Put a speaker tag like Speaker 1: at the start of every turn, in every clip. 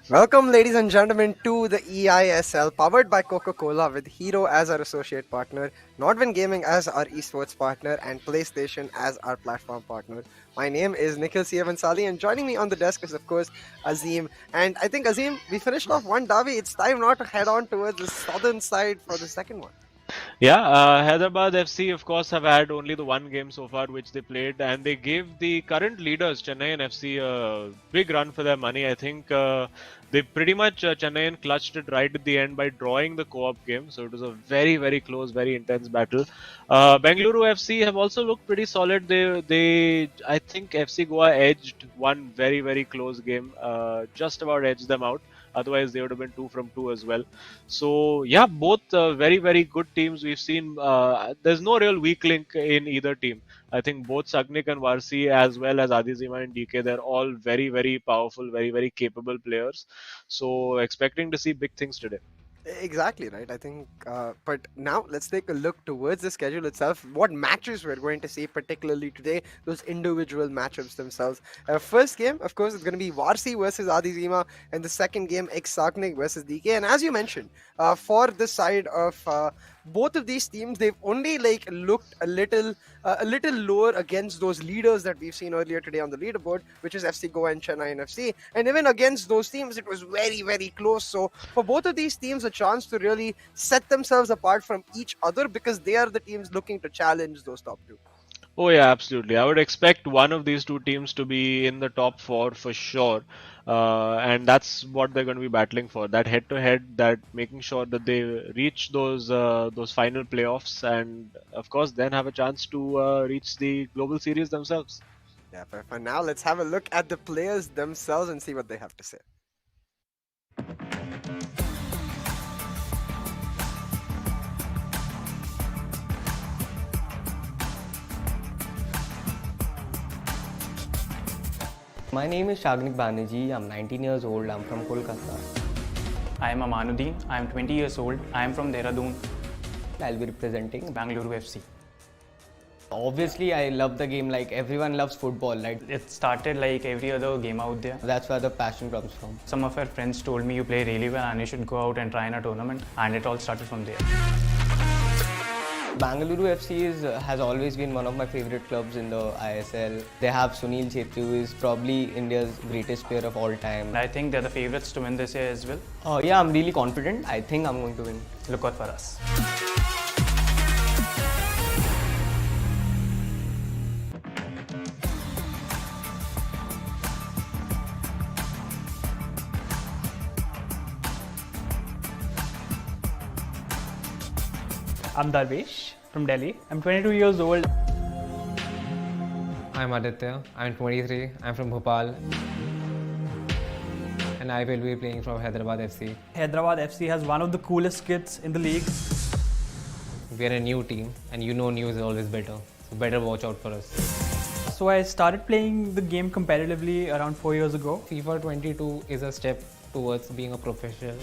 Speaker 1: Welcome, ladies and gentlemen, to the eISL powered by Coca-Cola with Hero as our associate partner, Nodwin Gaming as our esports partner, and PlayStation as our platform partner. My name is Nikhil Siavansali, and joining me on the desk is, of course, Azim. And I think, Azim, we finished off one Davi. It's time now to head on towards the southern side for the second one.
Speaker 2: Yeah, Hyderabad FC, of course, have had only the one game so far which they played, and they gave the current leaders, Chennai and FC, a big run for their money. I think they pretty much, Chennai clutched it right at the end by drawing the co-op game, so it was a very, very close, very intense battle. Bengaluru FC have also looked pretty solid. I think FC Goa edged one very, very close game, just about edged them out. Otherwise, they would have been 2 from 2 as well. So yeah, both very very good teams. We've seen there's no real weak link in either team. I think both Sagnik and Varsi as well as Adizima and DK, they're all very very powerful, very very capable players. So expecting to see big things today.
Speaker 1: Exactly right. I think, but now let's take a look towards the schedule itself. What matches we're going to see, particularly today, those individual matchups themselves. First game, of course, it's going to be Varsi versus Adi Zima, and the second game, Exarchnik versus DK. And as you mentioned, for the side of both of these teams, they've only like looked a little lower against those leaders that we've seen earlier today on the leaderboard, which is FC Goa and Chennai and FC. And even against those teams, it was very very close. So for both of these teams, a chance to really set themselves apart from each other because they are the teams looking to challenge those top two.
Speaker 2: Oh yeah, absolutely. I would expect one of these two teams to be in the top four for sure, and that's what they're going to be battling for. That head-to-head, that making sure that they reach those final playoffs, and of course then have a chance to reach the global series themselves.
Speaker 1: Yeah, but for now, let's have a look at the players themselves and see what they have to say.
Speaker 3: My name is Shagnik Banerjee. I'm 19 years old. I'm from Kolkata.
Speaker 4: I am Amanuddin. I am 20 years old. I am from Dehradun,
Speaker 3: I'll be representing.
Speaker 4: Bangalore FC.
Speaker 3: Obviously, I love the game like everyone loves football. Like
Speaker 4: It started like every other game out there.
Speaker 3: that's where the passion comes from.
Speaker 4: Some of our friends told me you play really well and you should go out and try in a tournament, and it all started from there.
Speaker 3: Bangalore FC has always been one of my favorite clubs in the ISL. They have Sunil Chhetri, who is probably India's greatest player of all time.
Speaker 4: And I think they're the favorites to win this year as well.
Speaker 3: Yeah, I'm really confident. I think I'm going to win.
Speaker 4: Look out for us.
Speaker 5: I'm Darvesh from Delhi. I'm 22 years old.
Speaker 6: I'm Aditya. I'm 23. I'm from Bhopal. And I will be playing from Hyderabad FC.
Speaker 5: Hyderabad FC has one of the coolest kits in the league.
Speaker 6: We are a new team, and you know new is always better. So better watch out for us.
Speaker 5: So I started playing the game competitively around 4 years ago.
Speaker 6: FIFA 22 is a step towards being a professional.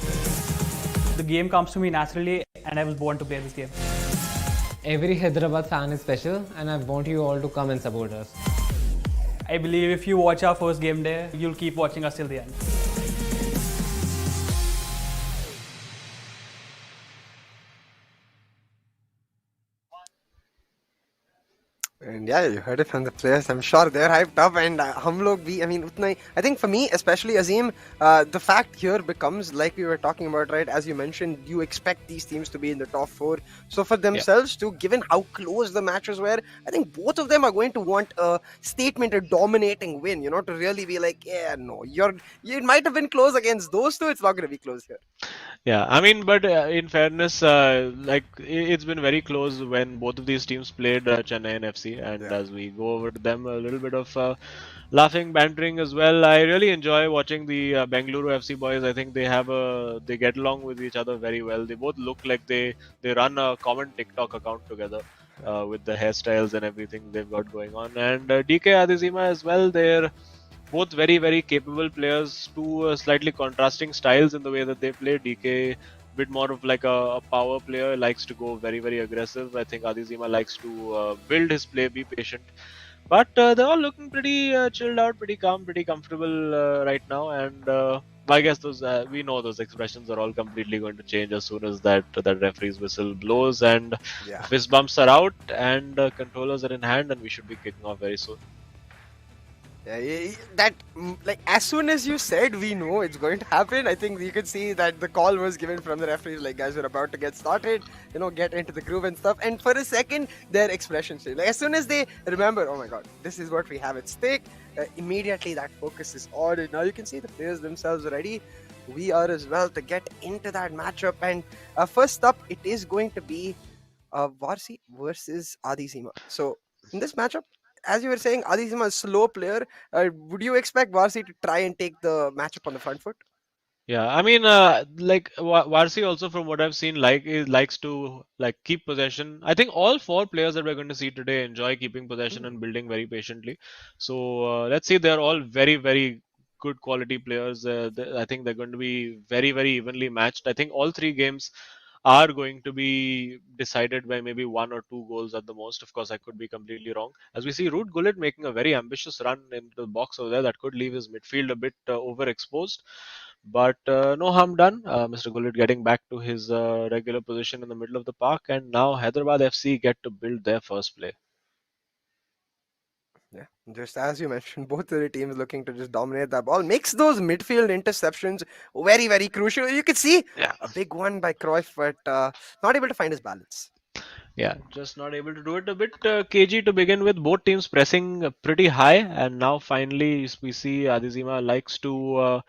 Speaker 5: The game comes to me naturally and I was born to play this game.
Speaker 6: Every Hyderabad fan is special, and I want you all to come and support us.
Speaker 5: I believe if you watch our first game day, you'll keep watching us till the end.
Speaker 1: And yeah, you heard it from the players. I'm sure they're hyped up, and hum log bhi, I mean, utna hi, I think for me, especially Azim, the fact here becomes like we were talking about, right? As you mentioned, you expect these teams to be in the top four. So for themselves too, given how close the matches were, I think both of them are going to want a statement, a dominating win. You know, to really be like, yeah, no, you might have been close against those two. It's not going to be close here.
Speaker 2: Yeah, I mean, but in fairness, it's been very close when both of these teams played Chennai and FC, and
Speaker 1: Yeah.
Speaker 2: as we go over to them, a little bit of laughing, bantering as well. I really enjoy watching the Bengaluru FC boys. I think they get along with each other very well. They both look like they run a common TikTok account together. With the hairstyles and everything they've got going on, and DK Adizima as well. They're both very very capable players, two slightly contrasting styles in the way that they play. DK bit more of like a power player, likes to go very very aggressive. I think Adizima likes to build his play, be patient. But they're all looking pretty chilled out, pretty calm, pretty comfortable right now, and I guess those we know those expressions are all completely going to change as soon as that referee's whistle blows and
Speaker 1: Yeah.
Speaker 2: fist bumps are out and controllers are in hand, and we should be kicking off very soon.
Speaker 1: Yeah, that like as soon as you said we know it's going to happen, I think you could see that the call was given from the referees, like guys, we're about to get started, get into the groove and stuff. And for a second, their expressions changed. Like as soon as they remember, oh my god, this is what we have at stake, immediately that focus is on, and now you can see the players themselves ready. We are as well to get into that matchup. And first up, it is going to be Varsi versus Adizima. So in this matchup, as you were saying, Adizima is a slow player. Would you expect Varsi to try and take the matchup on the front foot?
Speaker 2: Yeah, I mean, like Varsi also, from what I've seen, likes to like keep possession. I think all four players that we're going to see today enjoy keeping possession and building very patiently. So let's see, they're all very, very good quality players. I think they're going to be very, very evenly matched. I think all three games are going to be decided by maybe one or two goals at the most. Of course, I could be completely wrong. As we see, Root Gullit making a very ambitious run into the box over there, that could leave his midfield a bit overexposed. But no harm done. Mr. Gullit getting back to his regular position in the middle of the park, and now Hyderabad FC get to build their first play.
Speaker 1: Yeah, just as you mentioned, both of the teams looking to just dominate that ball makes those midfield interceptions very, very crucial. You could see
Speaker 2: Yeah.
Speaker 1: a big one by Cruyff, but not able to find his balance.
Speaker 2: Yeah, just not able to do it. A bit cagey to begin with. Both teams pressing pretty high, and now finally we see Adizima likes to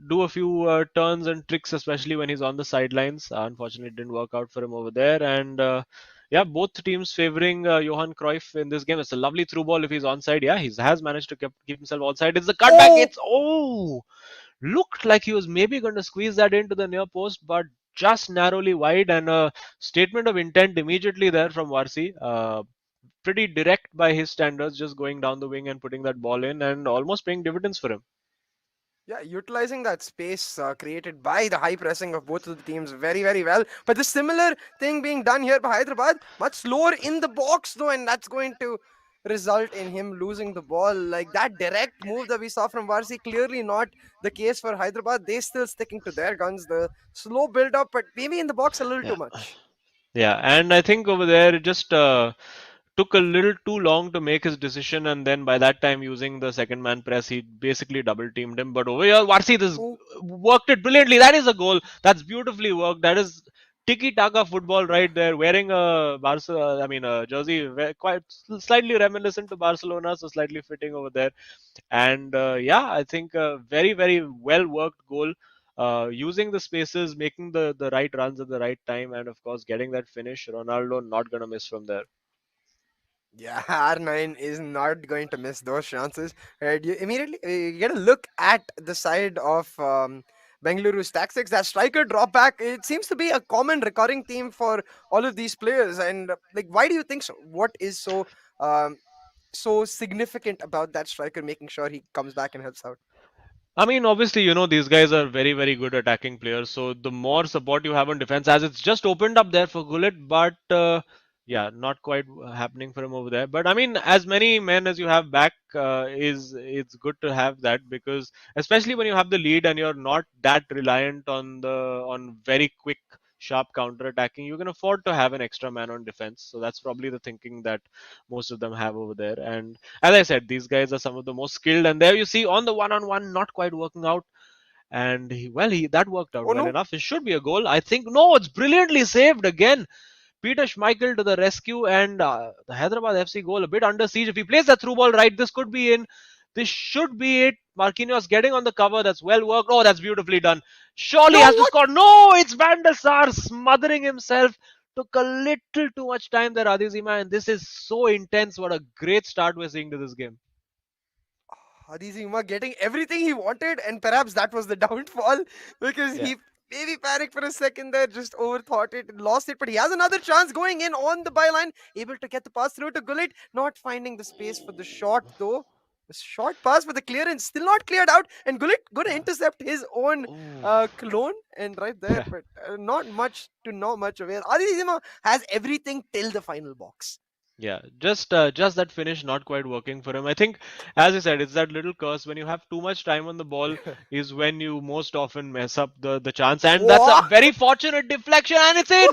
Speaker 2: do a few turns and tricks, especially when he's on the sidelines. Unfortunately, it didn't work out for him over there. And yeah, both teams favoring Johan Cruyff in this game. It's a lovely through ball if he's onside. Yeah, he has managed to keep himself onside. It's the cutback.
Speaker 1: Oh,
Speaker 2: It's looked like he was maybe going to squeeze that into the near post, but just narrowly wide, and a statement of intent immediately there from Varsi. Pretty direct by his standards, just going down the wing and putting that ball in, and almost paying dividends for him.
Speaker 1: yeah, utilizing that space created by the high pressing of both of the teams very, very well. But the similar thing being done here by Hyderabad, much slower in the box though, and that's going to result in him losing the ball. Like that direct move that we saw from Varsi, clearly not the case for Hyderabad. They still sticking to their guns. The slow build up, but maybe in the box a little
Speaker 2: Yeah.
Speaker 1: too much.
Speaker 2: Yeah, and I think over there it just took a little too long to make his decision, and then by that time, using the second man press, he basically double teamed him. But over here, Varsi this
Speaker 1: Oh,
Speaker 2: worked it brilliantly. That is a goal. That's beautifully worked. That is tiki taka football right there. Wearing a a jersey quite slightly reminiscent to Barcelona, so slightly fitting over there. And yeah, I think a very, very well worked goal. Using the spaces, making the right runs at the right time, and of course getting that finish. Ronaldo not gonna miss from there.
Speaker 1: yeah, R9 is not going to miss those chances. Right? You immediately you get a look at the side of Bengaluru's tactics. That striker drop back, it seems to be a common recurring theme for all of these players. And like, why do you think so? What is um, so significant about that striker making sure he comes back and helps out?
Speaker 2: I mean, obviously, these guys are very, very good attacking players. So the more support you have on defense, as it's just opened up there for Gullit, but yeah, not quite happening for him over there. But I mean, as many men as you have back, is it's good to have that, because especially when you have the lead and you're not that reliant on very quick, sharp counter attacking, you can afford to have an extra man on defense. So that's probably the thinking that most of them have over there. And as I said, these guys are some of the most skilled. And there you see on the one-on-one, not quite working out. And he that worked out
Speaker 1: Oh
Speaker 2: well
Speaker 1: no.
Speaker 2: enough. It should be a goal. I think no, it's brilliantly saved again. Peter Schmeichel to the rescue, and the Hyderabad FC goal a bit under siege. If he plays that through ball right, this could be in. This should be it. Marquinhos getting on the cover. That's well worked. Oh, that's beautifully done. Surely
Speaker 1: No,
Speaker 2: has to
Speaker 1: what?
Speaker 2: score. No, it's Van der Sar smothering himself. Took a little too much time there, Adizima, and this is so intense. What a great start we're seeing to this game.
Speaker 1: Hadizima getting everything he wanted, and perhaps that was the downfall because
Speaker 2: Yeah.
Speaker 1: he maybe panicked for a second there, just overthought it, and lost it. But he has another chance going in on the byline, able to get the pass through to Gullit, not finding the space for the shot though. The short pass for the clearance still not cleared out, and Gullit going to intercept his own
Speaker 2: Ooh.
Speaker 1: clone, and right there, but not much to no much avail. Adizima has everything till the final box.
Speaker 2: Yeah, just that finish not quite working for him. I think, as I said, it's that little curse. When you have too much time on the ball, is when you most often mess up the chance. And that's a
Speaker 1: What?
Speaker 2: very fortunate deflection, and it's in.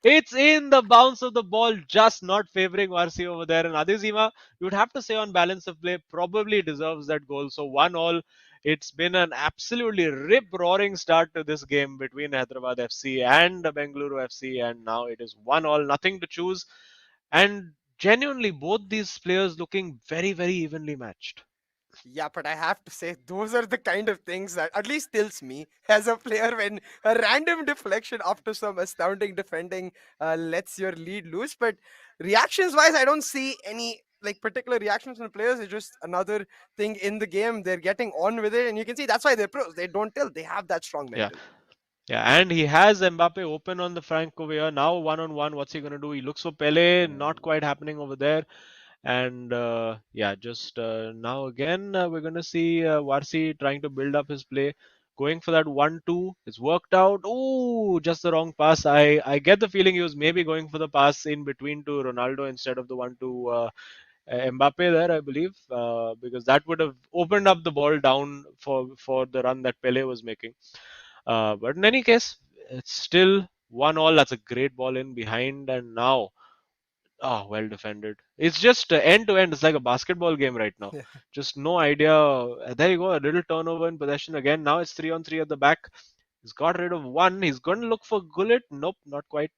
Speaker 2: It's in the bounce of the ball, just not favoring Varsi over there. And Adizima, you would have to say on balance of play, probably deserves that goal. So 1-1. It's been an absolutely rip-roaring start to this game between Hyderabad FC and Bengaluru FC, and now it is 1-1, nothing to choose. And genuinely, both these players looking very, very evenly matched.
Speaker 1: Yeah, but I have to say, those are the kind of things that at least tilts me as a player when a random deflection after some astounding defending lets your lead loose. But reactions wise, I don't see any like particular reactions from the players. It's just another thing in the game. They're getting on with it, and you can see that's why they're pros. They don't tilt. They have that strong
Speaker 2: Yeah.
Speaker 1: mental.
Speaker 2: Yeah, and he has Mbappe open on the flank over here. Now one on one, what's he gonna do? He looks for Pele, not quite happening over there. And yeah, just now again, we're gonna see Varsi trying to build up his play, going for that 1-2. It's worked out. Oh, just the wrong pass. I get the feeling he was maybe going for the pass in between to Ronaldo instead of the one to Mbappe there, I believe, because that would have opened up the ball down for the run that Pele was making. But in any case, it's still 1-1. That's a great ball in behind, and now, oh, well defended. It's just end to end. It's like a basketball game right now. Just no idea. There you go, a little turnover in possession again. Now it's 3-on-3 at the back. He's got rid of one. He's going to look for Gullit. Nope, not quite.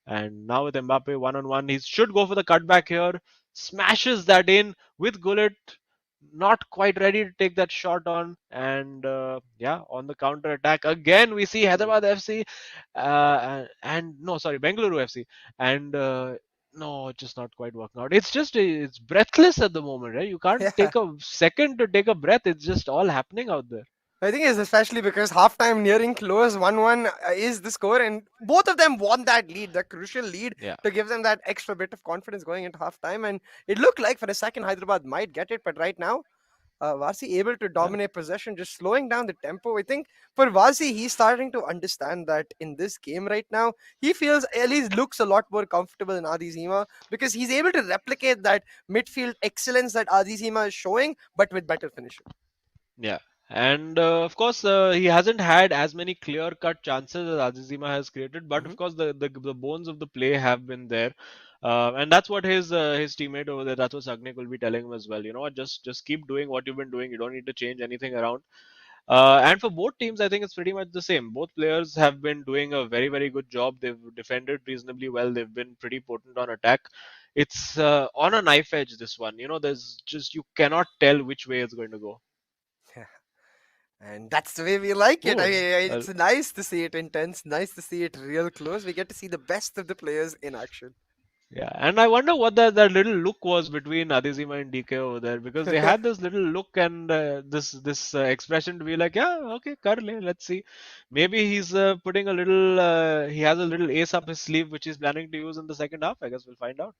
Speaker 2: And now with Mbappe 1-on-1, he should go for the cutback here. Smashes that in with Gullit. Not quite ready to take that shot on. And yeah, on the counter attack again, we see Hyderabad FC and no, sorry, Bengaluru FC. And no, just not quite working out. It's just it's breathless at the moment, right? You can't
Speaker 1: Yeah.
Speaker 2: take a second to take a breath. It's just all happening out there.
Speaker 1: I think it's especially because halftime nearing close, 1-1 is the score, and both of them want that lead, the crucial lead,
Speaker 2: Yeah.
Speaker 1: to give them that extra bit of confidence going into halftime. And it looked like for a second Hyderabad might get it, but right now, Varsi able to
Speaker 2: Yeah.
Speaker 1: dominate possession, just slowing down the tempo. I think for Varsi, he's starting to understand that in this game right now, he feels at least looks a lot more comfortable in Adi Zima because he's able to replicate that midfield excellence that Adi Zima is showing, but with better finishing.
Speaker 2: Yeah. And of course, he hasn't had as many clear-cut chances as Azizima has created, but of
Speaker 1: Mhm.
Speaker 2: course, the bones of the play have been there, and that's what his teammate over there, that's what Sagnik will be telling him as well. You know what? Just keep doing what you've been doing. You don't need to change anything around. And for both teams, I think it's pretty much the same. Both players have been doing a very, very good job. They've defended reasonably well. They've been pretty potent on attack. It's on a knife edge, this one. You know, there's just you cannot tell which way it's going to go.
Speaker 1: And that's the way we like it. I
Speaker 2: Oh,
Speaker 1: mean,
Speaker 2: well,
Speaker 1: it's nice to see it intense, nice to see it real close. We get to see the best of the players in action.
Speaker 2: yeah. And I wonder what that little look was between Adizima and DK over there because they had this little look and this expression to be like, yeah, okay, Karle, let's see. Maybe he's putting a little, he has a little ace up his sleeve which he's planning to use in the second half. I guess we'll find out.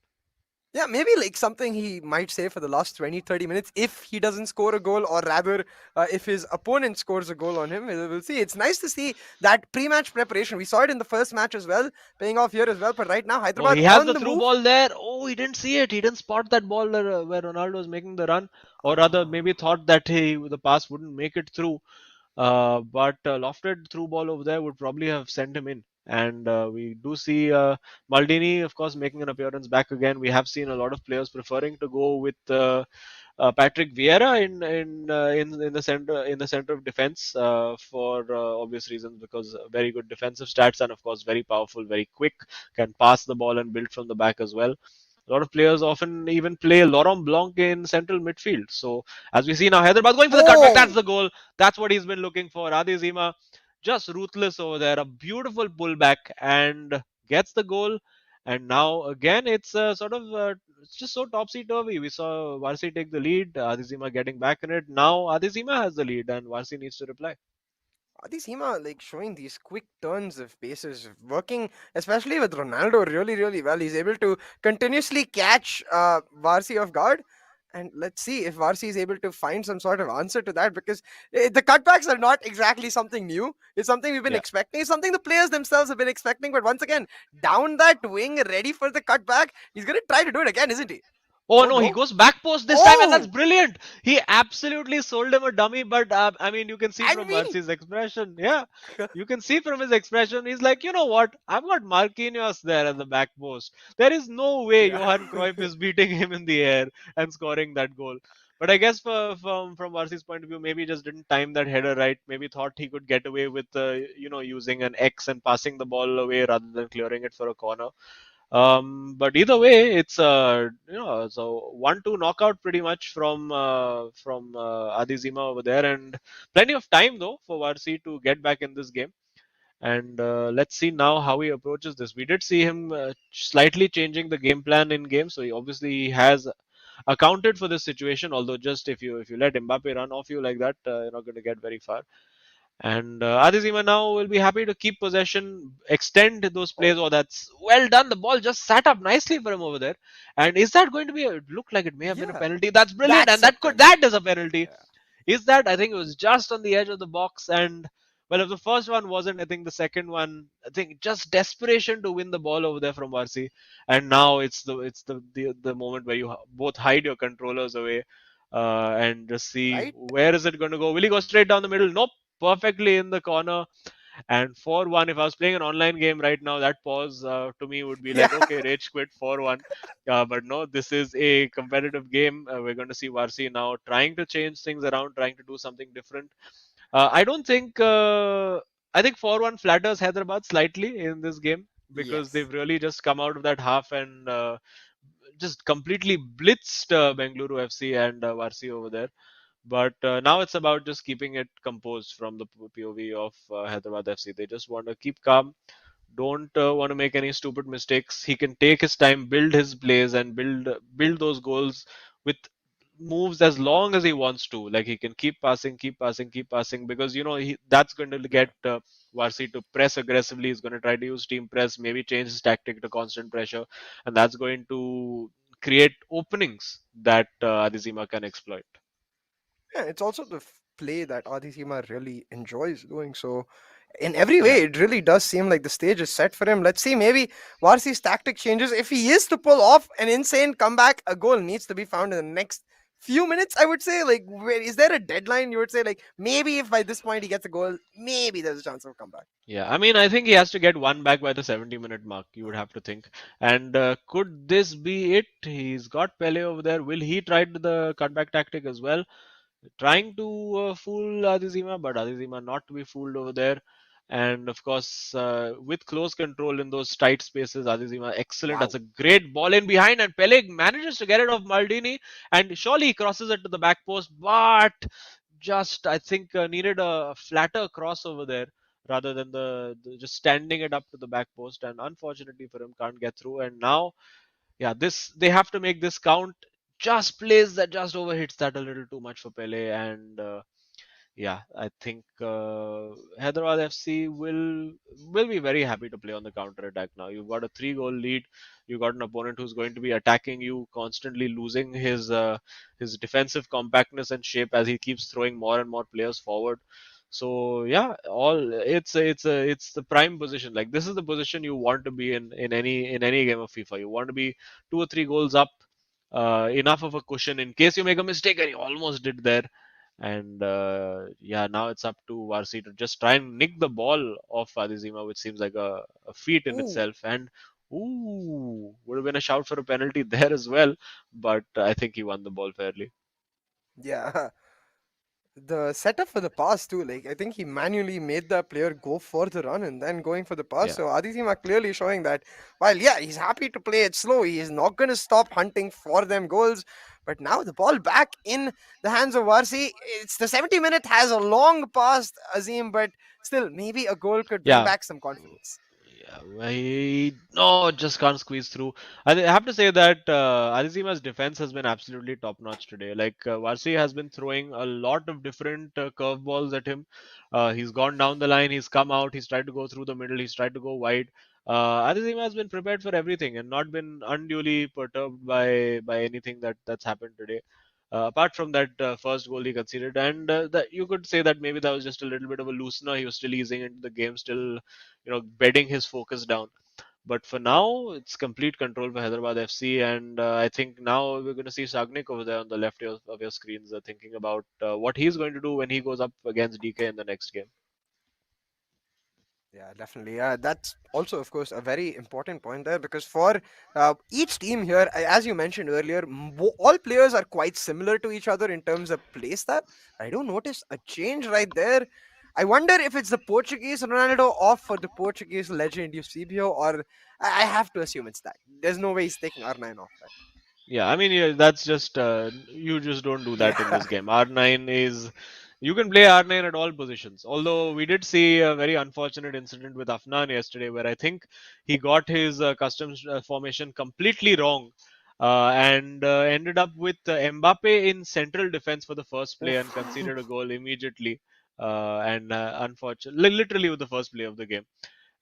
Speaker 1: Yeah, maybe like something he might say for the last 20, 30 minutes if he doesn't score a goal, or rather, if his opponent scores a goal on him. We'll see. It's nice to see that pre match preparation. We saw it in the first match as well, paying off here as well. But right now,
Speaker 2: Oh,
Speaker 1: Hyderabad
Speaker 2: he has
Speaker 1: on
Speaker 2: the
Speaker 1: the
Speaker 2: through
Speaker 1: move.
Speaker 2: ball there. Oh, he didn't see it. He didn't spot that ball where Ronaldo was making the run, or rather, maybe thought that the pass wouldn't make it through. But lofted through ball over there would probably have sent him in. And we do see Maldini, of course, making an appearance back again. We have seen a lot of players preferring to go with Patrick Vieira in the center of defense for obvious reasons because very good defensive stats and of course very powerful, very quick, can pass the ball and build from the back as well. A lot of players often even play Laurent Blanc in central midfield. So as we see now, Hyderabad going for the cutback. That's
Speaker 1: Oh,
Speaker 2: the goal. That's what he's been looking for. Adi Zima just ruthless over there. A beautiful pullback and gets the goal. And now again, it's sort of it's just so topsy turvy. We saw Varsi take the lead, Adizima getting back in it. Now Adizima has the lead, and Varsi needs to reply.
Speaker 1: Adi Hima like showing these quick turns of paces, working especially with Ronaldo really, really well. He's able to continuously catch Varsi off guard. And let's see if Varsi is able to find some sort of answer to that, because the cutbacks are not exactly something new. It's something we've been
Speaker 2: Yeah.
Speaker 1: expecting. It's something the players themselves have been expecting. But once again, down that wing, ready for the cutback, he's going to try to do it again, isn't he?
Speaker 2: Oh
Speaker 1: Oh
Speaker 2: no, he
Speaker 1: no.
Speaker 2: goes back post this time, and that's
Speaker 1: Oh,
Speaker 2: brilliant. He absolutely sold him a dummy, but I mean, you can see
Speaker 1: I
Speaker 2: from
Speaker 1: mean,
Speaker 2: Marcy's expression. Yeah, you can see from his expression. He's like, you know what? I've got Marquinhos there at the back post. There is no way
Speaker 1: yeah.
Speaker 2: Johan Cruyff is beating him in the air and scoring that goal. But I guess from Marcy's point of view, maybe he just didn't time that header right. Maybe thought he could get away with using an X and passing the ball away rather than clearing it for a corner. But either way, it's a 1-2 knockout pretty much from Adizima over there, and plenty of time though for Varsi to get back in this game. And let's see now how he approaches this. We did see him slightly changing the game plan in game, so he obviously has accounted for this situation. Although just if you let Mbappe run off you like that, you're not going to get very far. And Adizima now will be happy to keep possession, extend those plays.
Speaker 1: Oh,
Speaker 2: Oh, that's well done. The ball just sat up nicely for him over there. And is that going to be a look like it may have been a
Speaker 1: yeah.
Speaker 2: penalty? That's brilliant. And
Speaker 1: That's a
Speaker 2: that
Speaker 1: penalty.
Speaker 2: is a penalty.
Speaker 1: Yeah.
Speaker 2: Is that? I think it was just on the edge of the box. And well, if the first one wasn't, I think the second one, I think just desperation to win the ball over there from Varsi. And now it's the moment where you both hide your controllers away and just see
Speaker 1: Right?
Speaker 2: where is it going to go. Will he go straight down the middle? Nope, perfectly in the corner. And 4-1, if I was playing an online game right now, that pause to me would be
Speaker 1: Yeah.
Speaker 2: like, okay, rage quit 4-1. But no, this is a competitive game. We're going to see Varsi now trying to change things around, trying to do something different. I don't think, I think 4-1 flatters Hyderabad slightly in this game because
Speaker 1: Yes.
Speaker 2: they've really just come out of that half and just completely blitzed Bengaluru FC and Varsi over there. But now it's about just keeping it composed from the POV of Hyderabad FC. They just want to keep calm, don't want to make any stupid mistakes. He can take his time, build his plays, and build those goals with moves as long as he wants to. Like he can keep passing, keep passing, keep passing because that's going to
Speaker 1: Yeah.
Speaker 2: get Varsi to press aggressively. He's going to try to use team press, maybe change his tactic to constant pressure, and that's going to create openings that Adizima can exploit.
Speaker 1: Yeah, it's also the play that Adithima really enjoys doing. So, in every
Speaker 2: Yeah.
Speaker 1: way, it really does seem like the stage is set for him. Let's see, maybe Varsi's tactic changes. If he is to pull off an insane comeback, a goal needs to be found in the next few minutes, I would say. Like, is there a deadline? You would say, like, maybe if by this point he gets a goal, maybe there's a chance of a comeback.
Speaker 2: Yeah, I mean, I think he has to get one back by the 70-minute mark, you would have to think. And could this be it? He's got Pele over there. Will he try the cutback tactic as well? Trying to fool Adizima, but Adizima not to be fooled over there. And of course, with close control in those tight spaces, Adizima excellent. That's
Speaker 1: Wow.
Speaker 2: a great ball in behind, and Pele manages to get it off Maldini, and surely he crosses it to the back post, but just I think needed a flatter cross over there rather than the just standing it up to the back post. And unfortunately for him, can't get through. And now, yeah, this they have to make this count. Just plays that just overhits that a little too much for Pele, and yeah, I think Hyderabad FC will be very happy to play on the counter attack now. You've got a 3-goal lead. You've got an opponent who's going to be attacking you, constantly losing his defensive compactness and shape as he keeps throwing more and more players forward. So yeah, all it's the prime position. Like this is the position you want to be in any game of FIFA. You want to be 2 or 3 goals up, enough of a cushion in case you make a mistake, and you almost did there. And yeah, now it's up to Varsi to just try and nick the ball off Adizima, which seems like a feat in
Speaker 1: Ooh.
Speaker 2: itself. And ooh, would have been a shout for a penalty there as well, but I think he won the ball fairly.
Speaker 1: Yeah. The setup for the pass too, like I think he manually made the player go for the run and then going for the pass.
Speaker 2: Yeah.
Speaker 1: So Adithima clearly showing that while yeah, he's happy to play it slow, he is not gonna stop hunting for them goals. But now the ball back in the hands of Varsi. It's the 70 minute has a long past Azim, but still maybe a goal could bring
Speaker 2: Yeah,
Speaker 1: back some confidence.
Speaker 2: yeah, no, just can't squeeze through. I have to say that Alizima's defense has been absolutely top notch today. Like Varsi has been throwing a lot of different curveballs at him. He's gone down the line, he's come out, he's tried to go through the middle, he's tried to go wide. Adizima has been prepared for everything and not been unduly perturbed by anything that's happened today. Apart from that first goal he conceded, and that you could say that maybe that was just a little bit of a loosener. He was still easing into the game, still bedding his focus down. But for now, it's complete control for Hyderabad FC, and I think now we're going to see Sagnik over there on the left of your screens, thinking about what he's going to do when he goes up against DK in the next game.
Speaker 1: Yeah, definitely. That's also, of course, a very important point there because for each team here, as you mentioned earlier, all players are quite similar to each other in terms of play style. I don't notice a change right there. I wonder if it's the Portuguese Ronaldo off for the Portuguese legend Eusebio, or I have to assume it's that. There's no way he's taking R9 off, right?
Speaker 2: Yeah, I mean, yeah, that's just you just don't do that in
Speaker 1: Yeah.
Speaker 2: this game. R9 is you can play R9 at all positions. Although we did see a very unfortunate incident with Afnan yesterday, where I think he got his customs formation completely wrong, and ended up with Mbappe in central defense for the first play and
Speaker 1: Oof.
Speaker 2: conceded a goal immediately. And unfortunately, literally with the first play of the game,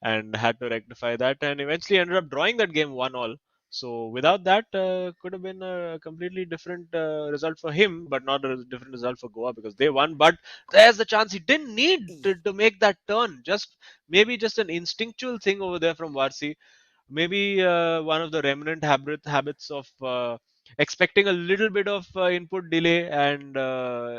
Speaker 2: and had to rectify that, and eventually ended up drawing that game 1-1. So without that, could have been a completely different result for him, but not a different result for Goa because they won. But there's the chance he didn't need to make that turn. Just maybe just an instinctual thing over there from Varsi. Maybe one of the remnant habits of expecting a little bit of input delay and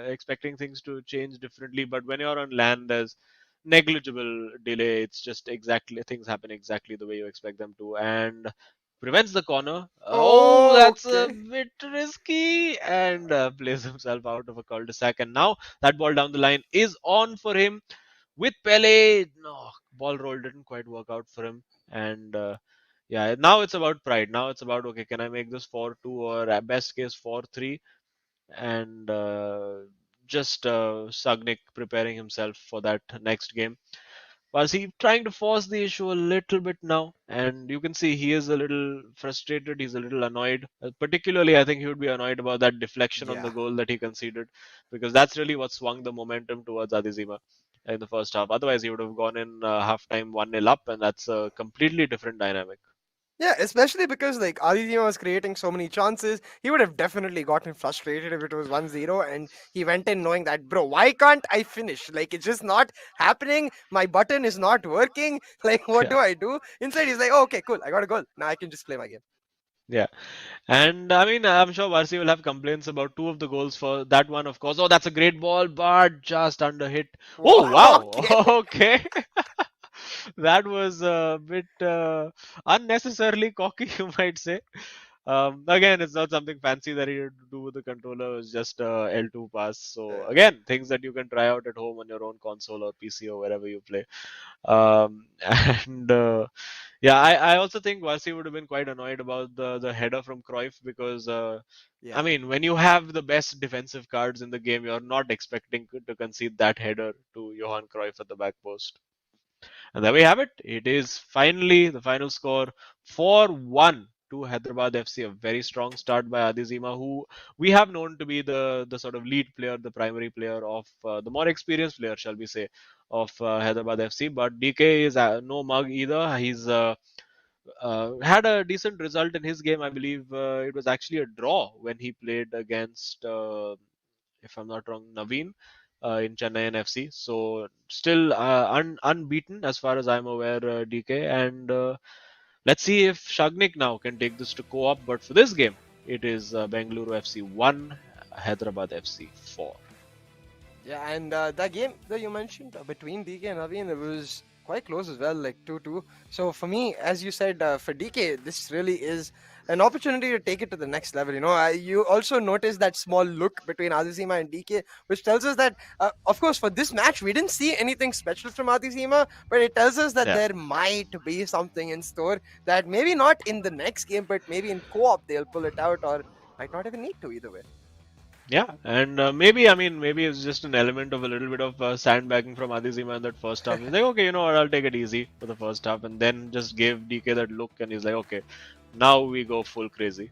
Speaker 2: expecting things to change differently. But when you're on land, there's negligible delay. It's just exactly things happen exactly the way you expect them to, and prevents the corner. Oh,
Speaker 1: Oh,
Speaker 2: that's a
Speaker 1: okay.
Speaker 2: bit risky, and plays himself out of a cul-de-sac. And now that ball down the line is on for him with Pele. No, ball roll didn't quite work out for him, and yeah, now it's about pride. Now it's about, okay, can I make this 4-2 or at best case 4-3? And just Sagnik preparing himself for that next game. Was he trying to force the issue a little bit now? And you can see he is a little frustrated. He's a little annoyed. Particularly, I think he would be annoyed about that deflection on the
Speaker 1: Yeah.
Speaker 2: goal that he conceded, because that's really what swung the momentum towards Adizima in the first half. Otherwise, he would have gone in halftime 1-0 up, and that's a completely different dynamic.
Speaker 1: Yeah, especially because like Aditya was creating so many chances, he would have definitely gotten frustrated if it was 1-0 and he went in knowing that, bro, why can't I finish? Like, it's just not happening. My button is not working. Like, what
Speaker 2: Yeah.
Speaker 1: do I do? Inside, he's like, oh, okay, cool. I got a goal. Now I can just play my game.
Speaker 2: Yeah. And I mean, I'm sure Varsi will have complaints about two of the goals for that one, of course. Oh, that's a great ball, but just under hit. Oh, wow.
Speaker 1: Okay.
Speaker 2: Okay. That was a bit unnecessarily cocky, you might say. Again, it's not something fancy that he had to do with the controller. It's just a L2 pass. So again, things that you can try out at home on your own console or PC or wherever you play. And yeah, I also think Vasi would have been quite annoyed about the header from Cruyff because I
Speaker 1: Yeah.
Speaker 2: mean, when you have the best defensive cards in the game, you're not expecting to concede that header to Johan Cruyff at the back post. And there we have it. It is finally the final score 4-1 to Hyderabad FC. A very strong start by Adizima, who we have known to be the sort of lead player, the primary player of the more experienced player, shall we say, of Hyderabad FC. But DK is no mug either. He's had a decent result in his game. I believe it was actually a draw when he played against, if I'm not wrong, Naveen in Chennai and FC. So still unbeaten as far as I'm aware, DK. And let's see if Shagnik now can take this to co-op. But for this game, it is Bengaluru FC 1, Hyderabad FC 4.
Speaker 1: Yeah, and that game that you mentioned between DK and Naveen, it was quite close as well, like 2-2. So for me, as you said, for DK, this really is an opportunity to take it to the next level. You also notice that small look between Adizima and DK, which tells us that, of course, for this match, we didn't see anything special from Adizima, but it tells us that
Speaker 2: Yeah.
Speaker 1: there might be something in store that maybe not in the next game, but maybe in co-op they'll pull it out, or might not even need to either way.
Speaker 2: Yeah, and maybe, I mean, maybe it's just an element of a little bit of sandbagging from Adizima in that first half. He's like, okay, you know what, I'll take it easy for the first half, and then just gave DK that look, and he's like, okay, now we go full crazy.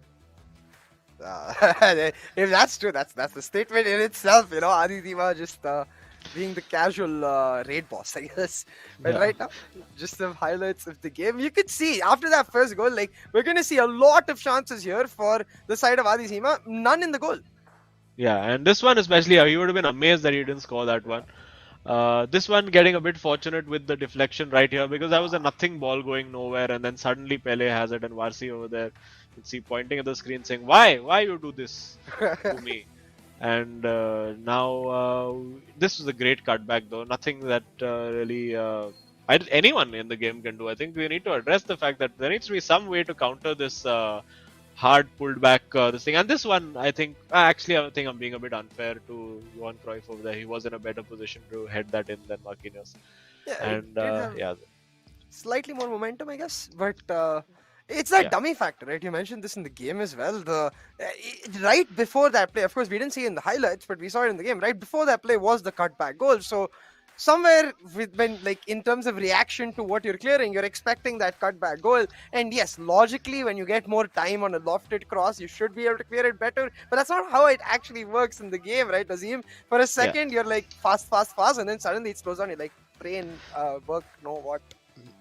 Speaker 1: Uh, if that's true, that's the statement in itself. Adizima just being the casual raid boss, I guess. But
Speaker 2: Yeah.
Speaker 1: right now, just some highlights of the game. You could see after that first goal, like we're gonna see a lot of chances here for the side of Adi Zima. None in the goal.
Speaker 2: Yeah, and this one especially, you would have been amazed that he didn't score that one. This one getting a bit fortunate with the deflection right here because that was a nothing ball going nowhere, and then suddenly Pele has it, and Varsi over there, you see pointing at the screen saying, "Why you do this to me?" And now this was a great cutback though. Nothing that really anyone in the game can do. I think we need to address the fact that there needs to be some way to counter this. Hard pulled back this thing. And this one, I think, actually, I think I'm being a bit unfair to Johan Cruyff over there. He was in a better position to head that in than Marquinhos.
Speaker 1: Yeah,
Speaker 2: And
Speaker 1: it did have
Speaker 2: yeah,
Speaker 1: slightly more momentum, I guess. But it's that
Speaker 2: Yeah.
Speaker 1: dummy factor, right? You mentioned this in the game as well. Right before that play, of course, we didn't see it in the highlights, but we saw it in the game. Right before that play was the cutback goal. So somewhere when like in terms of reaction to what you're clearing, you're expecting that cutback goal. And yes, logically, when you get more time on a lofted cross, you should be able to clear it better. But that's not how it actually works in the game, right, Azim? For a second, you're like fast, and then suddenly it slows down. You're like brain work, no what.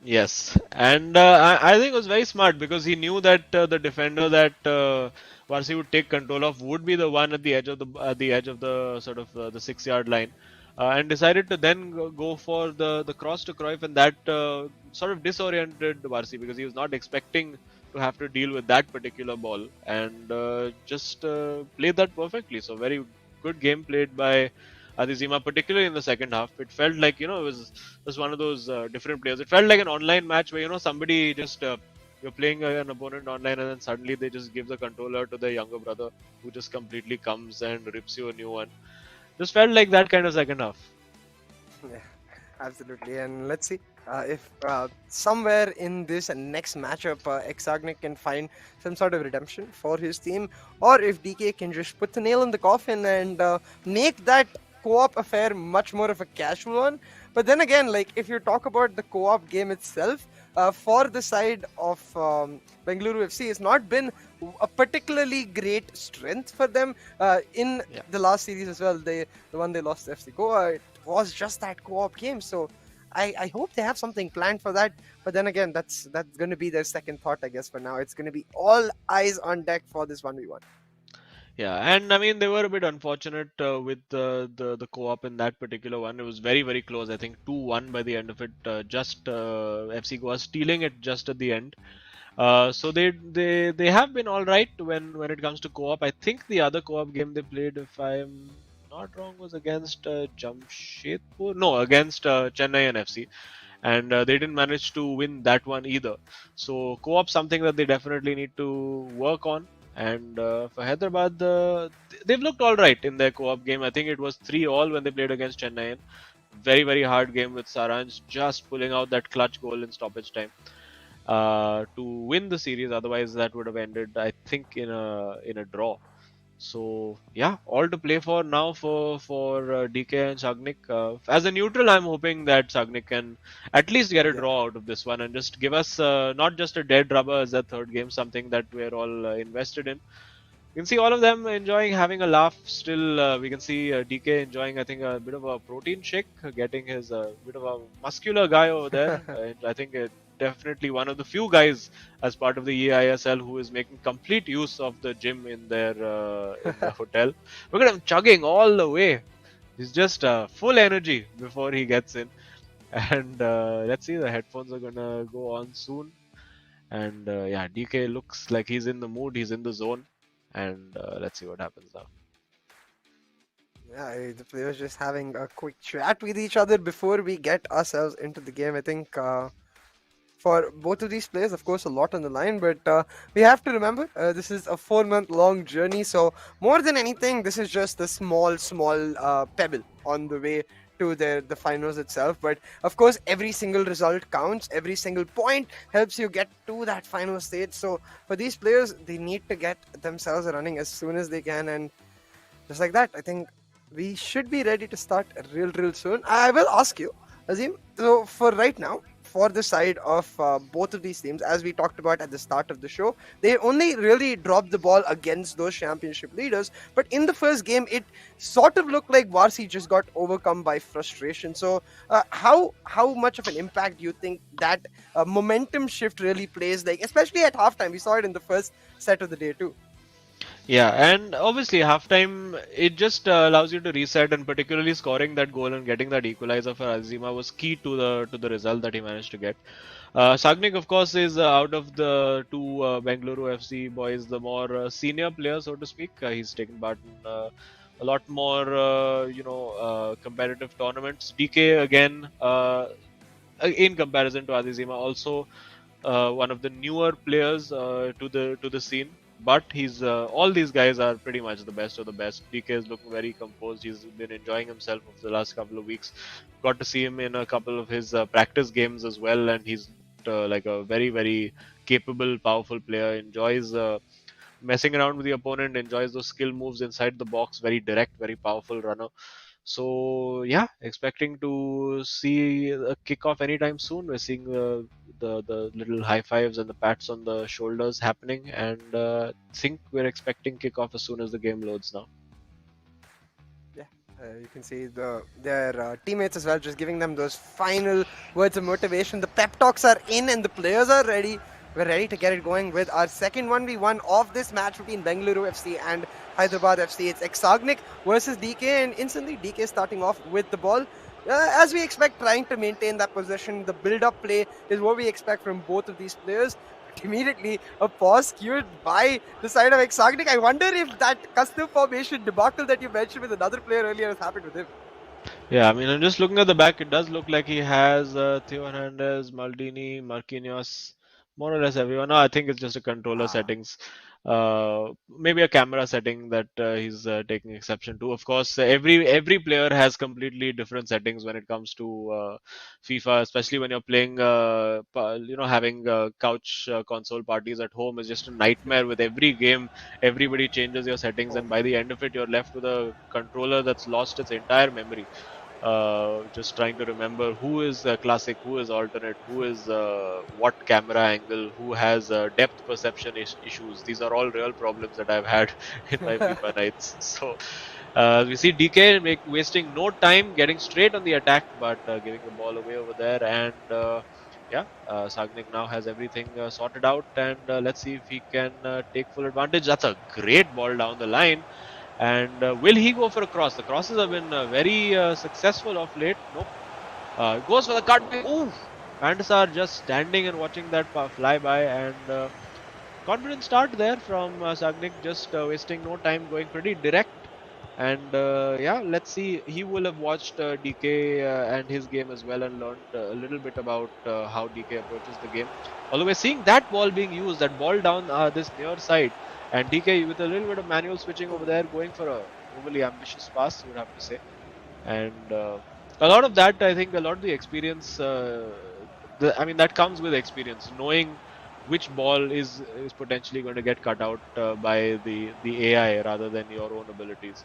Speaker 2: Yes, and I think it was very smart because he knew that the defender that Varsi would take control of would be the one at the edge of the sort of the 6 yard line, and decided to then go for the cross to Cruyff, and that sort of disoriented Varsi because he was not expecting to have to deal with that particular ball, and just played that perfectly. So very good game played by Adizima, particularly in the second half. It felt like, it was one of those different players. It felt like an online match where, somebody just, you're playing an opponent online and then suddenly they just give the controller to their younger brother who just completely comes and rips you a new one. Just felt like that kind of second half.
Speaker 1: Yeah, absolutely. And let's see if somewhere in this next matchup, Exagnic can find some sort of redemption for his team, or if DK can just put the nail in the coffin and make that co-op affair much more of a casual one. But then again, like if you talk about the co-op game itself, for the side of Bengaluru FC, it's not been a particularly great strength for them in the last series as well. The one they lost to FC Goa, it was just that co-op game. So I hope they have something planned for that. But then again, that's going to be their second thought, I guess. For now, it's going to be all eyes on deck for this 1v1.
Speaker 2: Yeah, and I mean they were a bit unfortunate with the co-op in that particular one. It was very very close. I think 2-1 by the end of it. Just FC Goa stealing it just at the end. So they have been all right when it comes to co-op. I think the other co-op game they played, if I'm not wrong, was against Jamshedpur. No, against Chennai and FC. And they didn't manage to win that one either. So co-op something that they definitely need to work on. And for Hyderabad, they've looked all right in their co-op game. I think it was 3-3 when they played against Chennai. Very very hard game with Saranj just pulling out that clutch goal in stoppage time to win the series. Otherwise, that would have ended, I think, in a draw. So yeah, all to play for now for DK and Sagnik. As a neutral, I'm hoping that Sagnik can at least get a draw out of this one and just give us not just a dead rubber as a third game, something that we're all invested in. You can see all of them enjoying having a laugh. Still, we can see DK enjoying, I think, a bit of a protein shake, getting his bit of a muscular guy over there. I think definitely one of the few guys as part of the eISL who is making complete use of the gym in their hotel. Look at him chugging all the way. He's just full energy before he gets in. And let's see, the headphones are gonna go on soon. And yeah, DK looks like he's in the mood, he's in the zone. And let's see what happens now.
Speaker 1: Yeah, the players just having a quick chat with each other before we get ourselves into the game. I think for both of these players, of course, a lot on the line, but we have to remember this is a 4-month-long journey. So more than anything, this is just a small pebble on the way to the finals itself. But of course, every single result counts. Every single point helps you get to that final stage. So for these players, they need to get themselves running as soon as they can. And just like that, I think we should be ready to start real soon. I will ask you, Azim, so for right now, for the side of both of these teams, as we talked about at the start of the show, they only really dropped the ball against those championship leaders. But in the first game, it sort of looked like Varsi just got overcome by frustration. So, how much of an impact do you think that momentum shift really plays? Like, especially at halftime, we saw it in the first set of the day too.
Speaker 2: Yeah, and obviously halftime it just allows you to reset, and particularly scoring that goal and getting that equalizer for Azima was key to the result that he managed to get. Sagnik, of course, is out of the two Bengaluru FC boys the more senior player, so to speak. He's taken part in a lot more, competitive tournaments. DK again, in comparison to Adizima, also one of the newer players to the scene. But he's all these guys are pretty much the best of the best. DK is looking very composed. He's been enjoying himself over the last couple of weeks. Got to see him in a couple of his practice games as well, and he's like a very very capable, powerful player. Enjoys messing around with the opponent. Enjoys those skill moves inside the box. Very direct, very powerful runner. So yeah, expecting to see a kickoff anytime soon. We're seeing the little high fives and the pats on the shoulders happening, and think we're expecting kickoff as soon as the game loads now.
Speaker 1: Yeah, you can see their teammates as well, just giving them those final words of motivation. The pep talks are in, and the players are ready. We're ready to get it going with our second 1v1 of this match between Bengaluru FC and Hyderabad FC. It's Exagnik versus DK, and instantly DK starting off with the ball. As we expect, trying to maintain that possession. The build-up play is what we expect from both of these players. But immediately, a pause cued by the side of Exagnik. I wonder if that custom formation debacle that you mentioned with another player earlier has happened with him.
Speaker 2: Yeah, I mean, I'm just looking at the back. It does look like he has Theo Hernandez, Maldini, Marquinhos, more or less everyone. No, I think it's just a controller settings. Maybe a camera setting that he's taking exception to. Of course, every player has completely different settings when it comes to FIFA, especially when you're playing. Having couch console parties at home is just a nightmare. With every game, everybody changes your settings, and by the end of it, you're left with a controller that's lost its entire memory. Just trying to remember who is classic, who is alternate, who is what camera angle, who has depth perception issues. These are all real problems that I've had in my FIFA nights. So we see DK wasting no time, getting straight on the attack, but giving the ball away over there. And Sagnik now has everything sorted out, and let's see if he can take full advantage. That's a great ball down the line. And will he go for a cross? The crosses have been very successful of late. Nope. Goes for the cut. Ooh! Pandasar just standing and watching that fly by, and confident start there from Sagnik, just wasting no time, going pretty direct. And let's see. He will have watched DK and his game as well, and learned a little bit about how DK approaches the game. Although we're seeing that ball being used, that ball down this near side, and DK with a little bit of manual switching over there, going for a overly ambitious pass, you would have to say. And a lot of that, I think, a lot of the experience, that comes with experience, knowing which ball is potentially going to get cut out by the AI rather than your own abilities.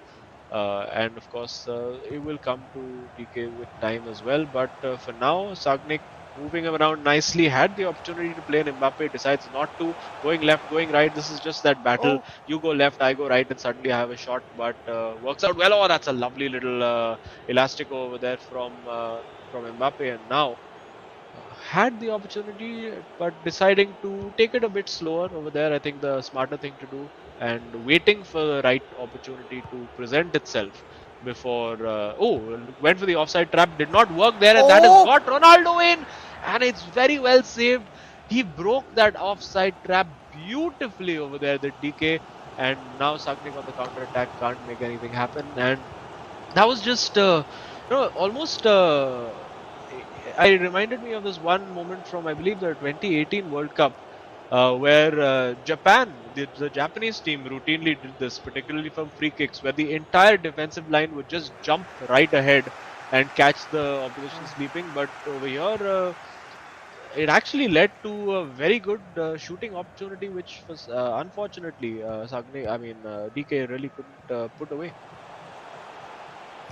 Speaker 2: And of course, it will come to DK with time as well. But for now, Sagnik moving him around nicely, had the opportunity to play, and Mbappe decides not to. Going left, going right. This is just that battle. You go left, I go right, and suddenly I have a shot. But works out well. Oh, that's a lovely little elastico over there from Mbappe. And now had the opportunity, but deciding to take it a bit slower over there. I think the smarter thing to do, and waiting for the right opportunity to present itself before. Went for the offside trap, did not work there, and that has got Ronaldo in, and it's very well saved. He broke that offside trap beautifully over there, the DK, and now Sagnik on the counter attack can't make anything happen, and that was just almost. It reminded me of this one moment from, I believe, the 2018 World Cup, where Japan, the Japanese team, routinely did this, particularly from free kicks, where the entire defensive line would just jump right ahead and catch the opposition sleeping. But over here, it actually led to a very good shooting opportunity, which was unfortunately DK really couldn't put away.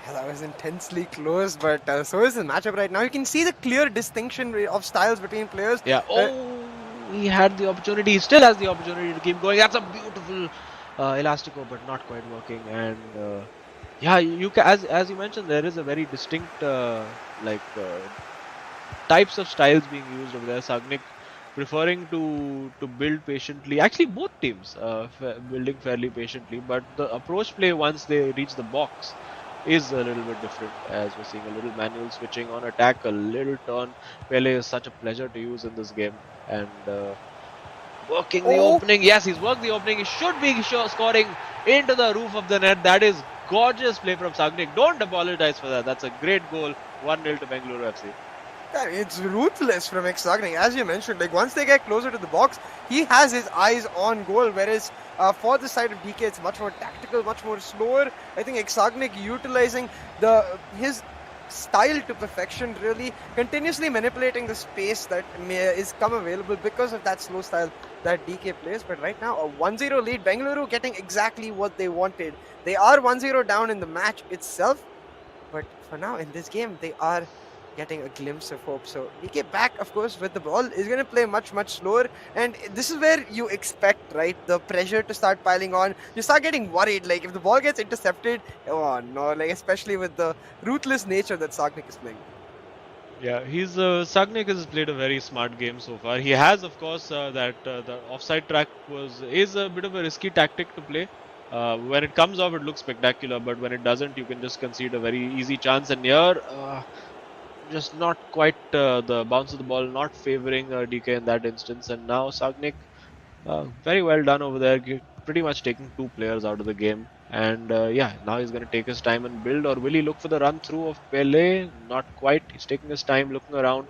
Speaker 1: Yeah, that was intensely close, but so is the matchup right now. You can see the clear distinction of styles between players.
Speaker 2: Yeah. Oh, he had the opportunity. He still has the opportunity to keep going. That's a beautiful elastico, but not quite working. And yeah, you can, as you mentioned, there is a very distinct like types of styles being used over there. Sagnik preferring to build patiently. Actually, both teams building fairly patiently, but the approach play once they reach the box is a little bit different, as we're seeing a little manual switching on attack, a little turn. Pele is such a pleasure to use in this game, and working the
Speaker 1: Oh,
Speaker 2: opening. Yes, he's worked the opening. He should be scoring into the roof of the net. That is gorgeous play from Sagnik. Don't apologize for that. That's a great goal. 1-0 to Bengaluru FC.
Speaker 1: yeah, it's ruthless from Exagning. As you mentioned, like once they get closer to the box, he has his eyes on goal. Whereas for the side of DK, it's much more tactical, much more slower. I think Exagnik utilizing his style to perfection, really continuously manipulating the space that is come available because of that slow style that DK plays. But right now, a 1-0 lead, Bengaluru getting exactly what they wanted. They are 1-0 down in the match itself, but for now in this game, they are getting a glimpse of hope. So DK back, of course, with the ball is going to play much slower, and this is where you expect, right, the pressure to start piling on. You start getting worried, like if the ball gets intercepted, oh no, like especially with the ruthless nature that Sagnik is playing.
Speaker 2: Yeah, Sagnik has played a very smart game so far. He has, of course, that the offside track is a bit of a risky tactic to play. When it comes off, it looks spectacular, but when it doesn't, you can just concede a very easy chance. And here, just not quite the bounce of the ball, not favoring DK in that instance. And now Sagnik, very well done over there, pretty much taking two players out of the game. And yeah, now he's going to take his time and build, or will he look for the run through of Pele? Not quite. He's taking his time, looking around,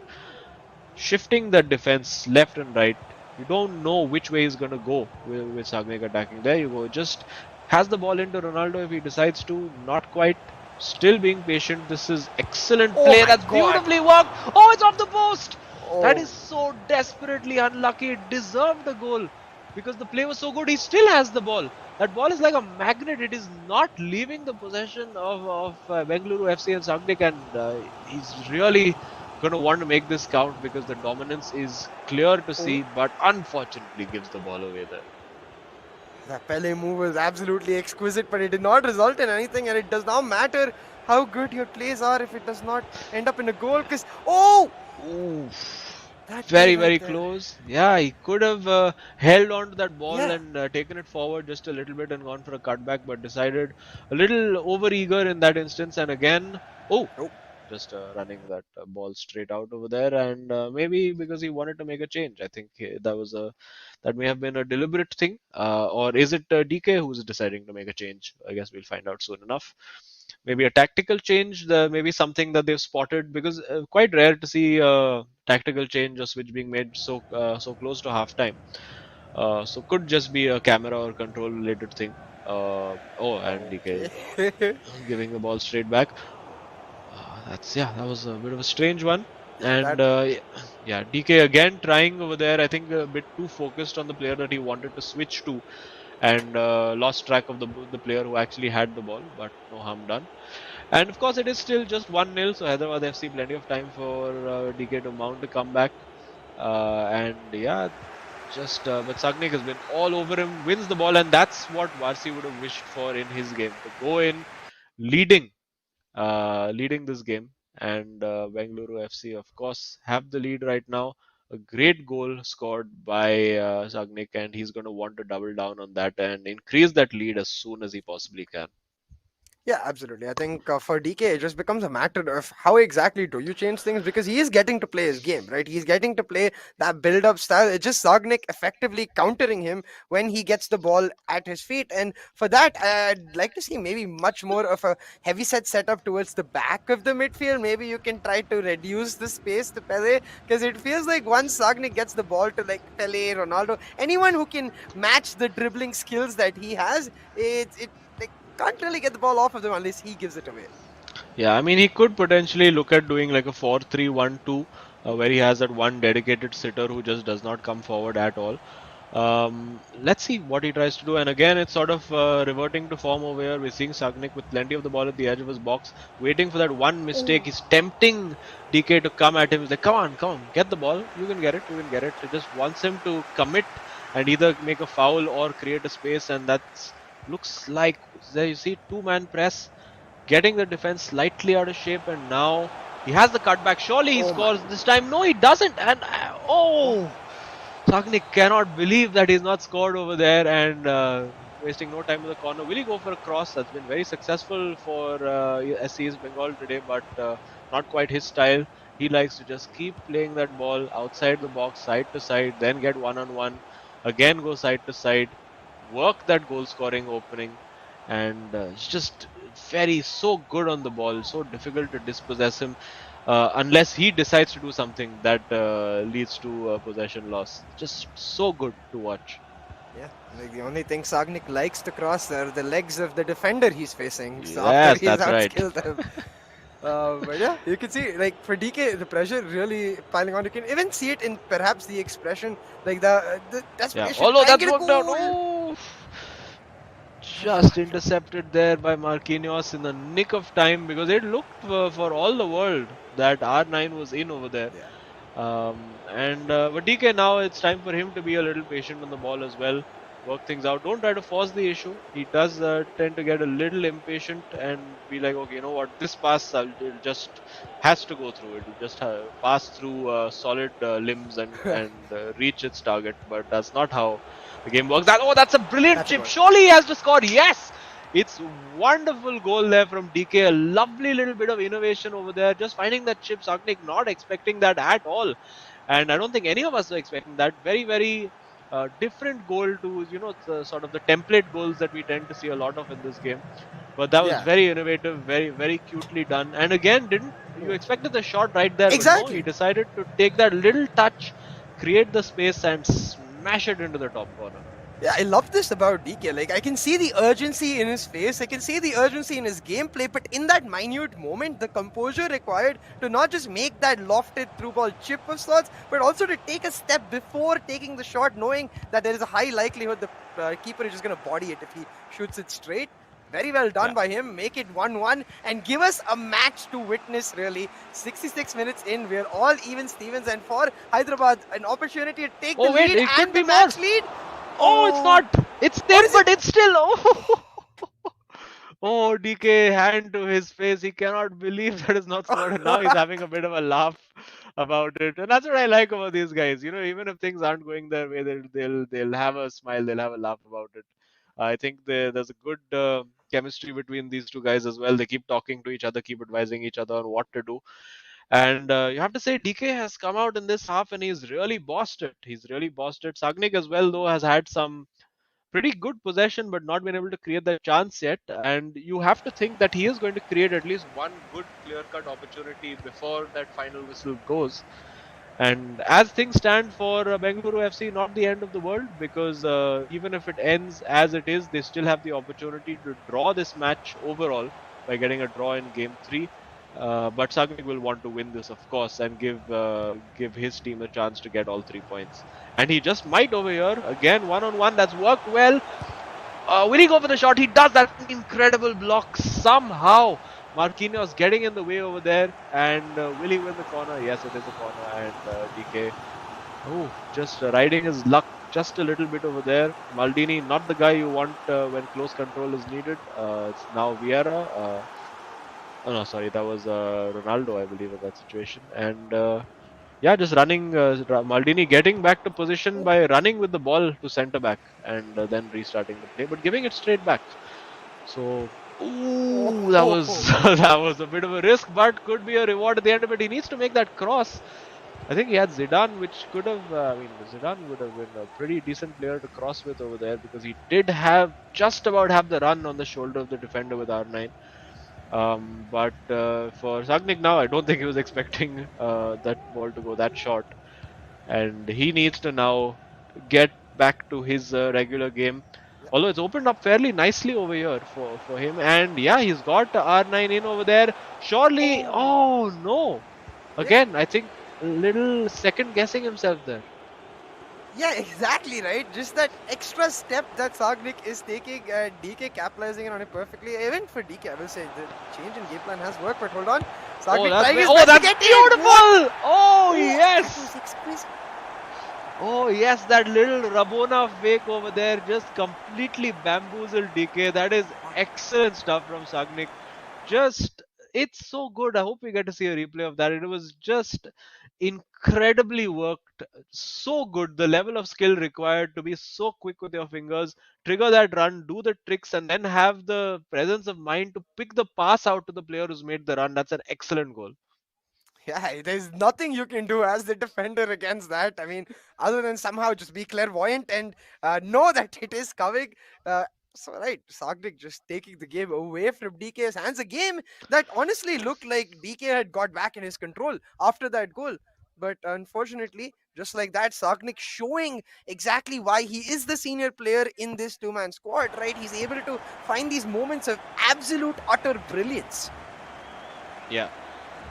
Speaker 2: shifting the defense left and right. You don't know which way he's going to go with Sagnik attacking. There you go. Just has the ball into Ronaldo if he decides to. Not quite. Still being patient. This is excellent
Speaker 1: Oh
Speaker 2: play.
Speaker 1: my
Speaker 2: That's
Speaker 1: God.
Speaker 2: beautifully worked. Oh, it's off the post. That
Speaker 1: Oh.
Speaker 2: is so desperately unlucky. It deserved a goal because the play was so good. He still has the ball. That ball is like a magnet. It is not leaving the possession of Bengaluru FC and Sagnik, and he's really going to want to make this count because the dominance is clear to see, but unfortunately gives the ball away there.
Speaker 1: That Pele move was absolutely exquisite, but it did not result in anything, and it does not matter how good your plays are if it does not end up in a goal. Because that play
Speaker 2: Very,
Speaker 1: right
Speaker 2: very
Speaker 1: there.
Speaker 2: close. Yeah, he could have held on to that ball
Speaker 1: Yeah.
Speaker 2: and taken it forward just a little bit and gone for a cutback, but decided a little over eager in that instance. And again,
Speaker 1: Oh.
Speaker 2: just running that ball straight out over there, and maybe because he wanted to make a change. I think that may have been a deliberate thing, or is it DK who's deciding to make a change? I guess we'll find out soon enough. Maybe a tactical change, maybe something that they've spotted, because quite rare to see tactical change or switch being made so close to halftime. So could just be a camera or control related thing. And DK
Speaker 1: Okay.
Speaker 2: giving the ball straight back. That was a bit of a strange one. And
Speaker 1: That
Speaker 2: yeah, DK again trying over there. I think a bit too focused on the player that he wanted to switch to, and lost track of the player who actually had the ball. But no harm done. And of course, it is still just 1-0. So Hyderabad FC plenty of time for DK to mount a comeback. And yeah, but Sagnik has been all over him, wins the ball, and that's what Varsi would have wished for in his game, to go in leading leading this game. And Bengaluru FC, of course, have the lead right now. A great goal scored by Sagnik, and he's going to want to double down on that and increase that lead as soon as he possibly can.
Speaker 1: Yeah, absolutely. I think for DK, it just becomes a matter of how exactly do you change things, because he is getting to play his game, right? He's getting to play that build up style. It's just Sagnik effectively countering him when he gets the ball at his feet. And for that, I'd like to see maybe much more of a heavy set setup towards the back of the midfield. Maybe you can try to reduce the space to Pele, because it feels like once Sagnik gets the ball to like Pele, Ronaldo, anyone who can match the dribbling skills that he has, it like can't really get the ball off of them unless he gives it away.
Speaker 2: Yeah, I mean, he could potentially look at doing like a 4-3-1-2, where he has that one dedicated sitter who just does not come forward at all. Let's see what he tries to do. And again, it's sort of reverting to form over here. We're seeing Sagnik with plenty of the ball at the edge of his box, waiting for that one mistake. He's tempting DK to come at him. He's like, come on, get the ball. You can get it. He just wants him to commit and either make a foul or create a space. And that looks like, there you see, two-man press, getting the defense slightly out of shape. And now he has the cutback. Surely he scores this time. No, he doesn't. And Sagnik cannot believe that he's not scored over there, and wasting no time in the corner. Will he go for a cross? That's been very successful for SC East Bengal today, but not quite his style. He likes to just keep playing that ball outside the box, side to side, then get one-on-one, again go side to side, work that goal scoring opening, and it's just so good on the ball, so difficult to dispossess him. Unless he decides to do something that leads to possession loss. Just so good to watch.
Speaker 1: Yeah, like the only thing Sagnik likes to cross are the legs of the defender he's facing. So
Speaker 2: Yes,
Speaker 1: after he's
Speaker 2: that's right.
Speaker 1: outskilled him. But yeah, you can see, like, for DK, the pressure really piling on. You can even see it in perhaps the expression, like the desperation.
Speaker 2: Although
Speaker 1: Try and
Speaker 2: that's
Speaker 1: get a
Speaker 2: worked out.
Speaker 1: goal.
Speaker 2: Oh, just intercepted there by Marquinhos in the nick of time, because it looked for all the world that R9 was in over there.
Speaker 1: Yeah.
Speaker 2: But DK, now it's time for him to be a little patient on the ball as well, work things out. Don't try to force the issue. He does tend to get a little impatient and be like, okay, you know what, this pass it just has to go through. It'll just pass through solid limbs and reach its target. But that's not how the game works. That's a brilliant chip. Surely he has to score. Yes! It's wonderful goal there from DK. A lovely little bit of innovation over there. Just finding that chip. Sagnik not expecting that at all. And I don't think any of us were expecting that. Very, very different goal to, sort of the template goals that we tend to see a lot of in this game. But that was very innovative, very, very cutely done. And again, didn't you expected the shot right there?
Speaker 1: Exactly.
Speaker 2: But no, he decided to take that little touch, create the space and smash it into the top corner.
Speaker 1: Yeah, I love this about DK. Like, I can see the urgency in his face, I can see the urgency in his gameplay, but in that minute moment, the composure required to not just make that lofted through ball chip of sorts, but also to take a step before taking the shot, knowing that there is a high likelihood the keeper is just going to body it if he shoots it straight. Very well done by him. Make it 1-1 and give us a match to witness, really. 66 minutes in, we're all even Stevens, and for Hyderabad, an opportunity to take the lead and the match lead.
Speaker 2: Oh, it's not. It's there, but it's still. Oh, oh, DK, hand to his face. He cannot believe that it's not scored. Now he's having a bit of a laugh about it, and that's what I like about these guys. Even if things aren't going their way, they'll have a smile. They'll have a laugh about it. I think there's a good chemistry between these two guys as well. They keep talking to each other, keep advising each other on what to do. And you have to say DK has come out in this half and he's really bossed it. Sagnik as well, though, has had some pretty good possession but not been able to create that chance yet. And you have to think that he is going to create at least one good clear-cut opportunity before that final whistle goes. And as things stand for Bengaluru FC, not the end of the world, because even if it ends as it is, they still have the opportunity to draw this match overall by getting a draw in game 3. But Sagnik will want to win this, of course, and give his team a chance to get all 3 points. And he just might over here. Again, one-on-one, that's worked well. Will he go for the shot? He does. That incredible block somehow. Marquinhos getting in the way over there. And will he win the corner? Yes, it is a corner. And DK, just riding his luck just a little bit over there. Maldini, not the guy you want when close control is needed. It's now Vieira. Oh no, sorry, that was Ronaldo, I believe, in that situation. And just running, Maldini getting back to position by running with the ball to centre back and then restarting the play, but giving it straight back. So, that was that was a bit of a risk, but could be a reward at the end of it. He needs to make that cross. I think he had Zidane, which could have, Zidane would have been a pretty decent player to cross with over there, because he did just about have the run on the shoulder of the defender with R9. But for Sagnik now, I don't think he was expecting that ball to go that short. And he needs to now get back to his regular game. Although it's opened up fairly nicely over here for him. And yeah, he's got R9 in over there. Surely, oh no. Again, I think a little second guessing himself there.
Speaker 1: Yeah, exactly, right? Just that extra step that Sagnik is taking, DK capitalizing on it perfectly. Even for DK, I will say the change in game plan has worked, but hold on.
Speaker 2: Oh,
Speaker 1: Sagnik
Speaker 2: that's
Speaker 1: trying his
Speaker 2: oh,
Speaker 1: best to
Speaker 2: that's
Speaker 1: get in. What?
Speaker 2: beautiful! Oh,
Speaker 1: Oh, that
Speaker 2: yes!
Speaker 1: was exquisite.
Speaker 2: Oh, yes, that little Rabona fake over there just completely bamboozled DK. That is excellent stuff from Sagnik. Just, it's so good. I hope we get to see a replay of that. It was just incredibly worked. So good. The level of skill required to be so quick with your fingers, trigger that run, do the tricks, and then have the presence of mind to pick the pass out to the player who's made the run. That's an excellent goal.
Speaker 1: Yeah, there's nothing you can do as the defender against that. I mean, other than somehow just be clairvoyant and know that it is coming. Uh, right, Sagnik just taking the game away from DK's hands. A game that honestly looked like DK had got back in his control after that goal. But unfortunately, just like that, Sagnik showing exactly why he is the senior player in this two-man squad, right? He's able to find these moments of absolute utter brilliance.
Speaker 2: Yeah.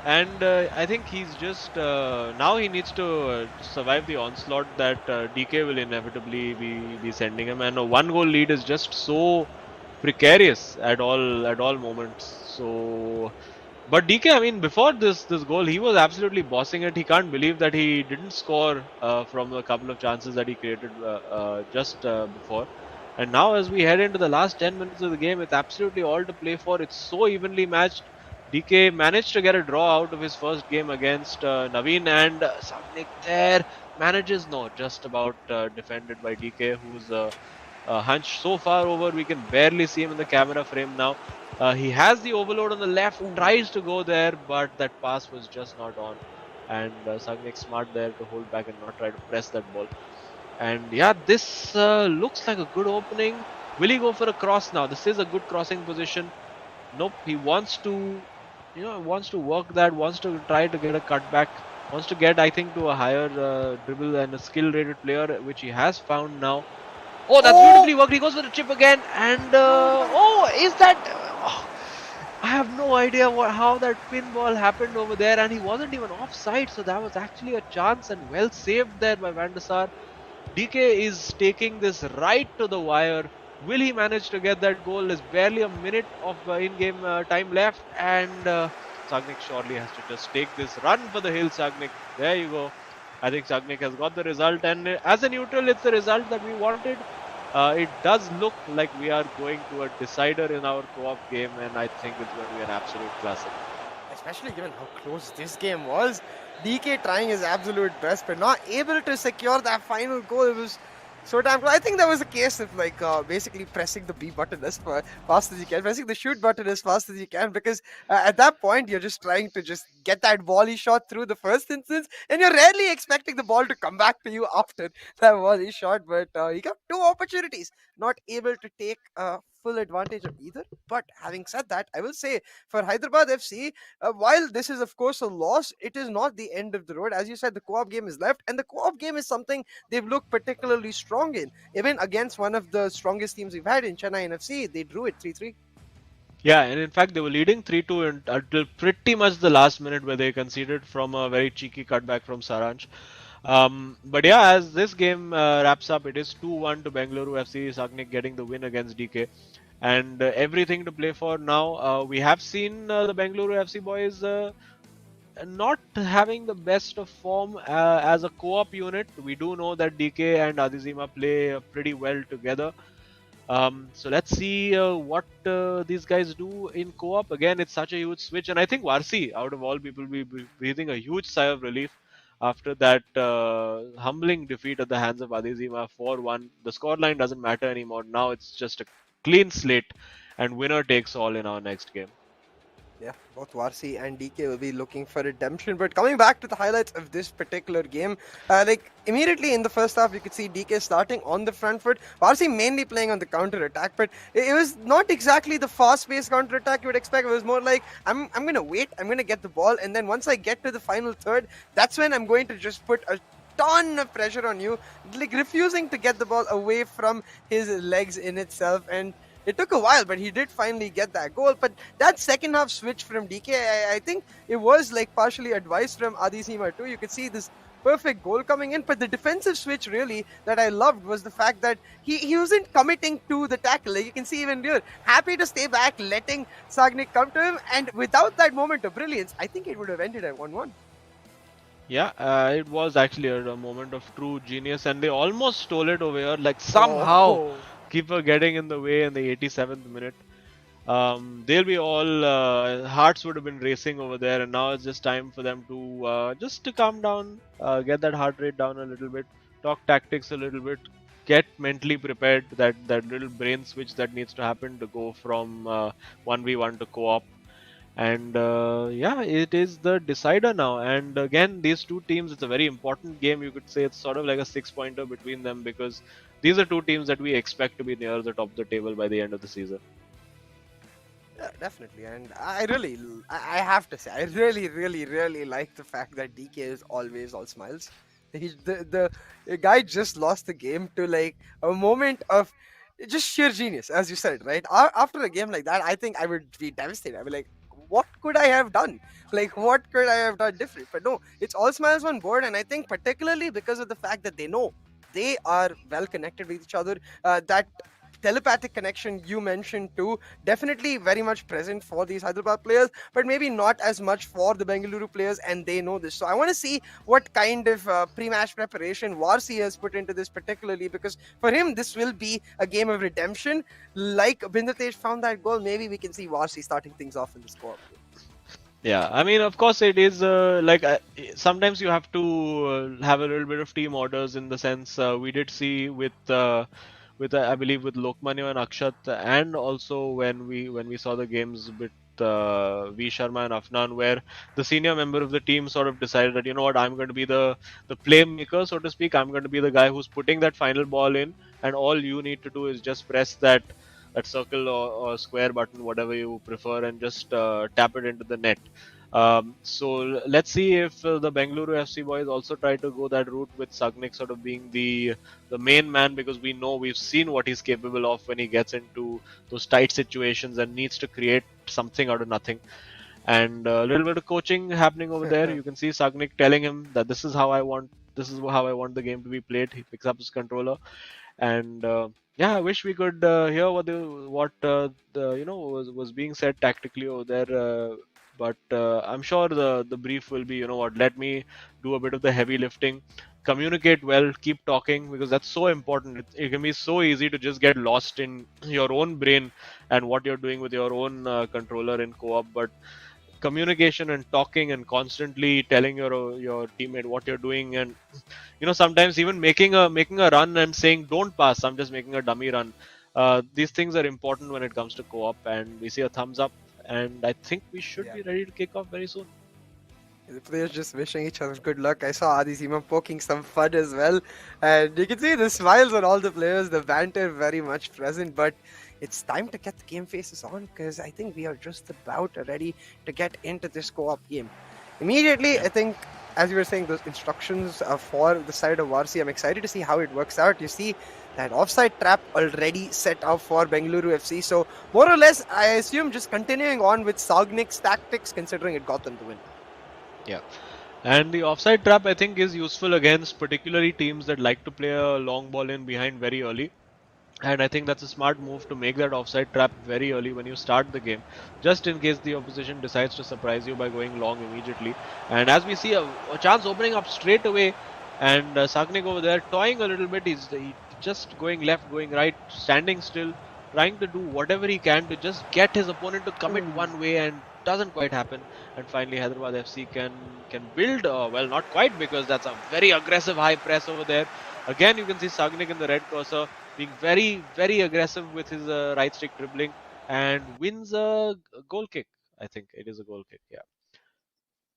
Speaker 2: And I think he's just now he needs to survive the onslaught that DK will inevitably be sending him, and a one goal lead is just so precarious at all moments. So, but DK, I mean, before this goal, he was absolutely bossing it. He can't believe that he didn't score from a couple of chances that he created just before. And now, as we head into the last 10 minutes of the game, it's absolutely all to play for. It's so evenly matched. DK managed to get a draw out of his first game against Naveen, and Sagnik there manages no, just about defended by DK, who's hunched so far over we can barely see him in the camera frame now. He has the overload on the left, tries to go there, but that pass was just not on. And Sagnik smart there to hold back and not try to press that ball. And yeah, this looks like a good opening. Will he go for a cross now? This is a good crossing position. Nope, he wants to, wants to work that, wants to try to get a cutback, wants to get, I think, to a higher dribble and a skill rated player, which he has found now. Oh, that's
Speaker 1: Oh,
Speaker 2: beautifully worked. He goes for the chip again, and
Speaker 1: no, that.
Speaker 2: oh, is that? Oh, I have no idea how that pinball happened over there, and he wasn't even offside, so that was actually a chance and well saved there by Van der Sar. DK is taking this right to the wire. Will he manage to get that goal? There's barely a minute of in-game time left, and Sagnik surely has to just take this run for the hill. Sagnik, there you go. I think Sagnik has got the result, and as a neutral, it's the result that we wanted. It does look like we are going to a decider in our co-op game, and I think it's going to be an absolute classic.
Speaker 1: Especially given how close this game was. DK trying his absolute best, but not able to secure that final goal. It was so damn close. I think that was a case of like basically pressing the B button as fast as you can, pressing the shoot button as fast as you can, because at that point you're just trying to just get that volley shot through the first instance, and you're rarely expecting the ball to come back to you after that volley shot. But he got two opportunities, not able to take full advantage of either. But having said that, I will say for Hyderabad FC, while this is of course a loss, it is not the end of the road. As you said, the co-op game is left, and the co-op game is something they've looked particularly strong in. Even against one of the strongest teams we've had in Chennai NFC, they drew it 3-3.
Speaker 2: Yeah, and in fact, they were leading 3-2 until pretty much the last minute where they conceded from a very cheeky cutback from Saranch. But yeah, as this game wraps up, it is 2-1 to Bengaluru FC, Sagnik getting the win against DK. And everything to play for now. We have seen the Bengaluru FC boys not having the best of form as a co-op unit. We do know that DK and Adizima play pretty well together. So let's see what these guys do in co-op. Again, it's such a huge switch, and I think Varsi, out of all people, will be breathing a huge sigh of relief after that humbling defeat at the hands of Adizima 4-1. The scoreline doesn't matter anymore. Now it's just a clean slate, and winner takes all in our next game.
Speaker 1: Yeah, both Varsi and DK will be looking for redemption. But coming back to the highlights of this particular game, like immediately in the first half, you could see DK starting on the front foot, Varsi mainly playing on the counter attack. But it was not exactly the fast-paced counter attack you would expect. It was more like I'm gonna wait, I'm gonna get the ball, and then once I get to the final third, that's when I'm going to just put a ton of pressure on you, like refusing to get the ball away from his legs in itself. And It took a while, but he did finally get that goal. But that second half switch from DK, I think it was like partially advice from Adesima too. You could see this perfect goal coming in, but the defensive switch really that I loved was the fact that he wasn't committing to the tackle. Like you can see even here, happy to stay back, letting Sagnik come to him, and without that moment of brilliance, I think it would have ended at 1-1.
Speaker 2: Yeah, it was actually a moment of true genius, and they almost stole it over here. Like somehow,
Speaker 1: Oh.
Speaker 2: keeper getting in the way in the 87th minute. They'll be all hearts would have been racing over there, and now it's just time for them to just to calm down, get that heart rate down a little bit, talk tactics a little bit, get mentally prepared. That little brain switch that needs to happen to go from 1v1 to co-op. And yeah, it is the decider now. And again, these two teams, it's a very important game. You could say it's sort of like a 6-pointer between them, because these are two teams that we expect to be near the top of the table by the end of the season.
Speaker 1: Yeah, definitely, and I have to say, I really like the fact that DK is always all smiles. The guy just lost the game to like a moment of just sheer genius, as you said, right? After a game like that, I think I would be devastated. I'd be like, what could I have done? Like, what could I have done different? But no, it's all smiles on board, and I think particularly because of the fact that they know they are well connected with each other, that telepathic connection you mentioned too, definitely very much present for these Hyderabad players, but maybe not as much for the Bengaluru players, and they know this. So I want to see what kind of pre-match preparation Varsi has put into this, particularly because for him this will be a game of redemption. Like Bindatesh found that goal, maybe we can see Varsi starting things off in the score.
Speaker 2: Yeah, I mean, of course, it is sometimes you have to have a little bit of team orders, in the sense we did see with I believe with Lokmanya and Akshat, and also when we saw the games with V Sharma and Afnan, where the senior member of the team sort of decided that, you know what, I'm going to be the playmaker, so to speak. I'm going to be the guy who's putting that final ball in, and all you need to do is just press that circle or square button, whatever you prefer, and just tap it into the net. So let's see if the Bengaluru FC boys also try to go that route, with Sagnik sort of being the main man, because we've seen what he's capable of when he gets into those tight situations and needs to create something out of nothing. And a little bit of coaching happening over there. You can see Sagnik telling him that this is how I want the game to be played. He picks up his controller, and yeah, I wish we could hear what was being said tactically over there. But I'm sure the brief will be, you know what, let me do a bit of the heavy lifting, communicate well, keep talking, because that's so important. It can be so easy to just get lost in your own brain and what you're doing with your own controller in co-op. But communication and talking and constantly telling your teammate what you're doing, and sometimes even making a run and saying don't pass, I'm just making a dummy run. These things are important when it comes to co-op, and we see a thumbs up, and I think we should be ready to kick off very soon.
Speaker 1: The players just wishing each other good luck. I saw Adi Seema poking some fun as well. And you can see the smiles on all the players, the banter very much present. But it's time to get the game faces on, because I think we are just about ready to get into this co-op game. Immediately, I think, as you were saying, those instructions for the side of Varsi, I'm excited to see how it works out. You see that offside trap already set up for Bengaluru FC. So more or less, I assume just continuing on with Sagnik's tactics, considering it got them the win.
Speaker 2: Yeah. And the offside trap, I think, is useful against particularly teams that like to play a long ball in behind very early. And I think that's a smart move to make that offside trap very early when you start the game, just in case the opposition decides to surprise you by going long immediately. And as we see a chance opening up straight away, and Sagnik over there toying a little bit, he's just going left, going right, standing still, trying to do whatever he can to just get his opponent to commit one way, and doesn't quite happen. And finally Hyderabad FC can build, well, not quite, because that's a very aggressive high press over there. Again, you can see Sagnik in the red cursor being very, very aggressive with his right stick dribbling, and wins a goal kick. I think it is a goal kick, yeah.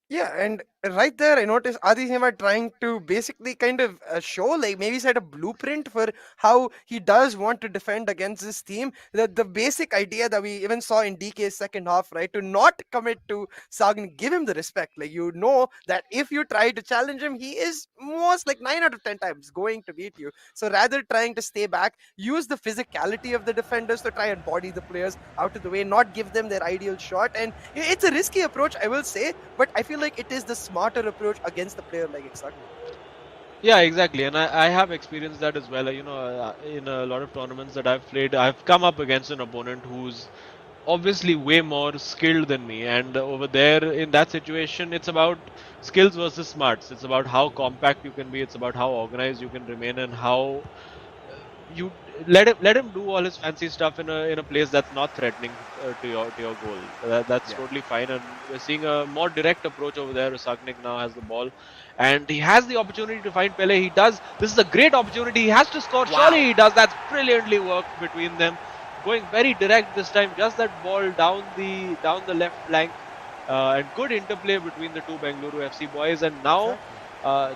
Speaker 1: Yeah, and right there, I noticed Adi Hema trying to basically kind of show, like maybe set a blueprint for how he does want to defend against this team. The basic idea that we even saw in DK's second half, right? To not commit to Sagan, give him the respect. Like, you know that if you try to challenge him, he is most like 9 out of 10 times going to beat you. So rather trying to stay back, use the physicality of the defenders to try and body the players out of the way, not give them their ideal shot. And it's a risky approach, I will say, but I feel like it is the smarter approach against a player like Exagni.
Speaker 2: Yeah, exactly, and I have experienced that as well. In a lot of tournaments that I've played, I've come up against an opponent who's obviously way more skilled than me, and over there in that situation, it's about skills versus smarts. It's about how compact you can be. It's about how organized you can remain, and how you let him do all his fancy stuff in a place that's not threatening to your goal. That's
Speaker 1: Yeah.
Speaker 2: totally fine, and we're seeing a more direct approach over there. Sagnik now has the ball, and he has the opportunity to find Pele. He does. This is a great opportunity. He has to score. Surely he does. That's brilliantly worked between them, going very direct this time. Just that ball down the left flank, and good interplay between the two Bengaluru FC boys. And now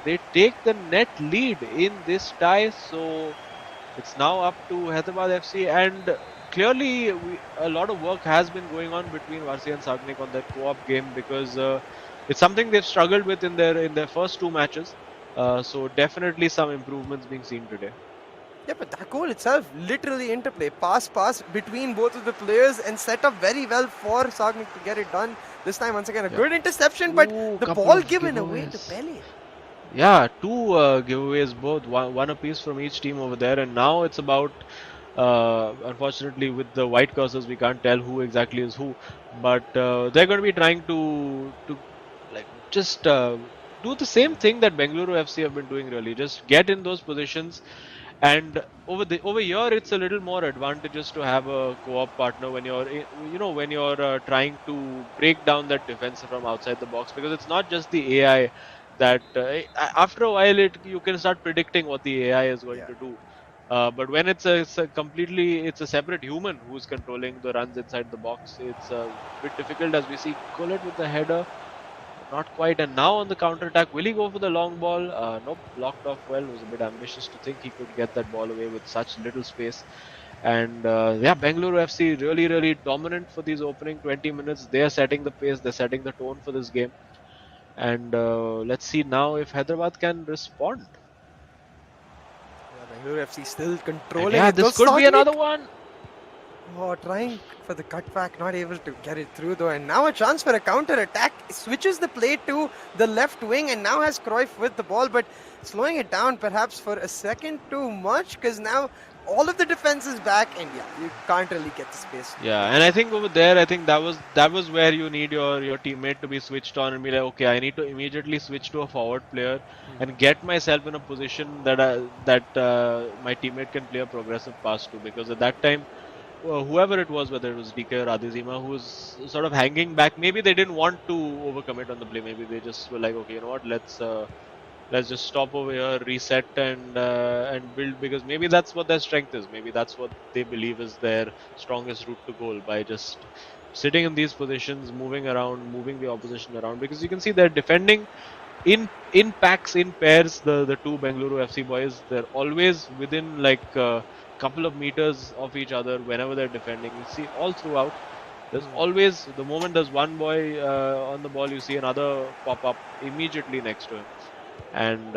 Speaker 2: they take the net lead in this tie. So it's now up to Hyderabad FC, and clearly a lot of work has been going on between Varsi and Sagnik on that co-op game, because it's something they've struggled with in their first two matches. So definitely some improvements being seen today.
Speaker 1: Yeah, but that goal itself, literally interplay, pass between both of the players and set up very well for Sagnik to get it done. This time, once again, a good interception, but
Speaker 2: Ooh,
Speaker 1: the
Speaker 2: couple
Speaker 1: ball
Speaker 2: of
Speaker 1: given away to
Speaker 2: giveaways.
Speaker 1: Pele.
Speaker 2: Yeah, two giveaways, both one apiece from each team over there, and now it's about. Unfortunately, with the white cursors, we can't tell who exactly is who, but they're going to be trying to like just do the same thing that Bengaluru FC have been doing. Really, just get in those positions, and over here, it's a little more advantageous to have a co-op partner when you're trying to break down that defense from outside the box, because it's not just the AI that after a while you can start predicting what the AI is going
Speaker 1: Yeah.
Speaker 2: to do. But when it's a separate human who's controlling the runs inside the box, it's a bit difficult, as we see Gullet with the header. Not quite. And now on the counter attack, will he go for the long ball? Nope, blocked off well. Was a bit ambitious to think he could get that ball away with such little space. And yeah, Bengaluru FC really, really dominant for these opening 20 minutes. They are setting the pace, they're setting the tone for this game. And let's see now if Hyderabad can respond.
Speaker 1: Yeah, Bengaluru FC still
Speaker 2: And
Speaker 1: controlling
Speaker 2: yeah,
Speaker 1: it.
Speaker 2: this
Speaker 1: Those
Speaker 2: could be
Speaker 1: Sagnik,
Speaker 2: another one.
Speaker 1: oh, trying for the cutback, not able to get it through though. And now a chance for a counter attack. Switches the play to the left wing and now has Cruyff with the ball, but slowing it down perhaps for a second too much, because now all of the defense is back and yeah, you can't really get the space.
Speaker 2: Yeah, and I think over there, I think that was where you need your teammate to be switched on and be like, okay, I need to immediately switch to a forward player and get myself in a position that my teammate can play a progressive pass to, because at that time, whoever it was, whether it was DK or Adizima, who was sort of hanging back, maybe they didn't want to overcommit on the play. Maybe they just were like, okay, you know what, let's just stop over here, reset, and build, because maybe that's what their strength is. Maybe that's what they believe is their strongest route to goal, by just sitting in these positions, moving around, moving the opposition around. Because you can see they're defending in packs, in pairs. The two Bengaluru FC boys, they're always within like a couple of meters of each other whenever they're defending. You see all throughout. There's always, the moment there's one boy on the ball, you see another pop up immediately next to him. And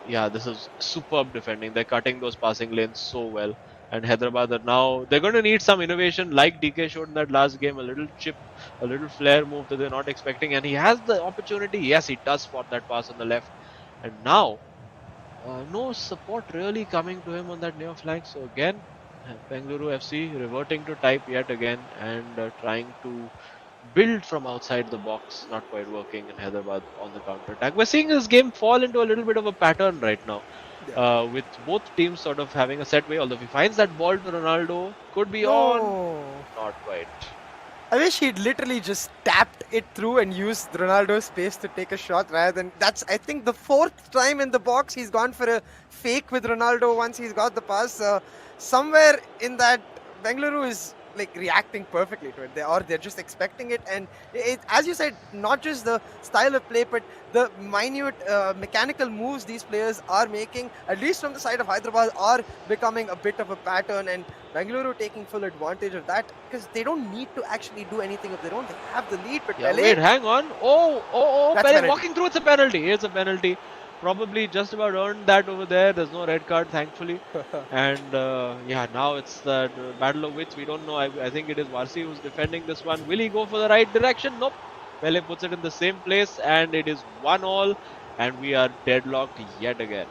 Speaker 2: yeah, this is superb defending. They're cutting those passing lanes so well. And Hyderabad are now, they're going to need some innovation, like DK showed in that last game, a little chip, a little flare move that they're not expecting. And he has the opportunity. Yes, he does spot that pass on the left. And now, no support really coming to him on that near flank. So again, Bengaluru FC reverting to type yet again, and trying to build from outside the box, not quite working in Hyderabad on the counter attack. We're seeing this game fall into a little bit of a pattern right now, with both teams sort of having a set way. Although if he finds that ball to Ronaldo, could be on.
Speaker 1: No.
Speaker 2: Not quite.
Speaker 1: I wish he'd literally just tapped it through and used Ronaldo's space to take a shot rather than. That's, I think, the fourth time in the box he's gone for a fake with Ronaldo once he's got the pass. Somewhere in that, Bengaluru is like reacting perfectly to it. They're just expecting it, and as you said, not just the style of play, but the minute mechanical moves these players are making, at least from the side of Hyderabad, are becoming a bit of a pattern, and Bengaluru taking full advantage of that because they don't need to actually do anything of their own. They have the lead, but
Speaker 2: Yeah,
Speaker 1: Pele,
Speaker 2: wait, hang on. Oh,
Speaker 1: that's a
Speaker 2: Pele
Speaker 1: penalty.
Speaker 2: walking through. It's a penalty. It's a penalty. Probably just about earned that over there. There's no red card, thankfully. And yeah, now it's the battle of wits. We don't know. I think it is Varsi who's defending this one. Will he go for the right direction? Nope. Pele puts it in the same place, and it is 1-1, and we are deadlocked yet again.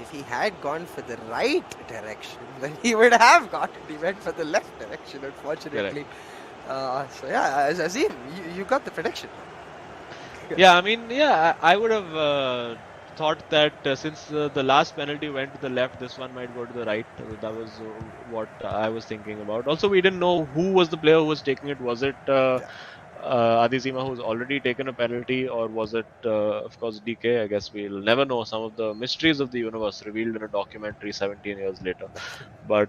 Speaker 1: If he had gone for the right direction, then he would have got it. He went for the left direction, unfortunately. So yeah, Azim, you got the prediction.
Speaker 2: Yeah, I mean, yeah, I would have thought that since the last penalty went to the left, this one might go to the right. That was what I was thinking about. Also, we didn't know who was the player who was taking it. Was it
Speaker 1: Yeah.
Speaker 2: Adizima who's already taken a penalty, or was it, of course, DK? I guess we'll never know. Some of the mysteries of the universe revealed in a documentary 17 years later. But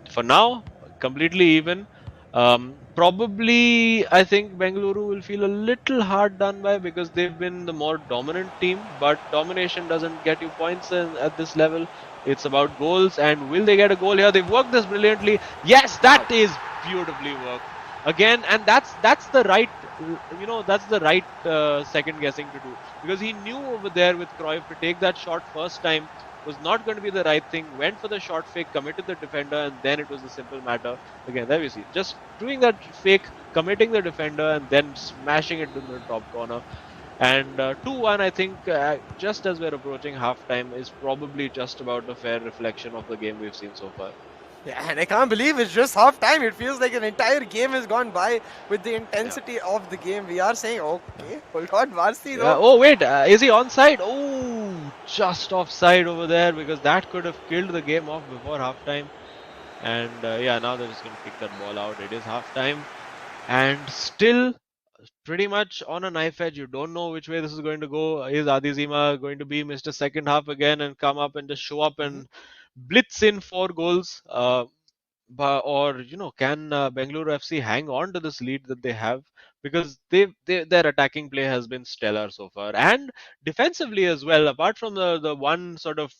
Speaker 2: for now, completely even. Probably, I think Bengaluru will feel a little hard done by because they've been the more dominant team, but domination doesn't get you points at this level. It's about goals, and will they get a goal here? They've worked this brilliantly. Yes, that is beautifully worked again, and that's the right, that's the right second guessing to do, because he knew over there with Cruyff to take that shot first time was not going to be the right thing, went for the short fake, committed the defender, and then it was a simple matter. Again, there we see, just doing that fake, committing the defender, and then smashing it to the top corner. And 2-1, I think, just as we're approaching halftime, is probably just about a fair reflection of the game we've seen so far.
Speaker 1: Yeah, and I can't believe it's just half time. It feels like an entire game has gone by with the intensity of the game. We are saying, okay, hold on, Varsi though.
Speaker 2: Oh wait, is he onside? Oh, just offside over there, because that could have killed the game off before halftime. And yeah, now they're just going to kick that ball out. It is halftime, and still pretty much on a knife edge. You don't know which way this is going to go. Is Adizima going to be Mr. Second Half again and come up and just show up and blitz in 4 goals? Or can Bengaluru FC hang on to this lead that they have, because their attacking play has been stellar so far, and defensively as well. Apart from the one sort of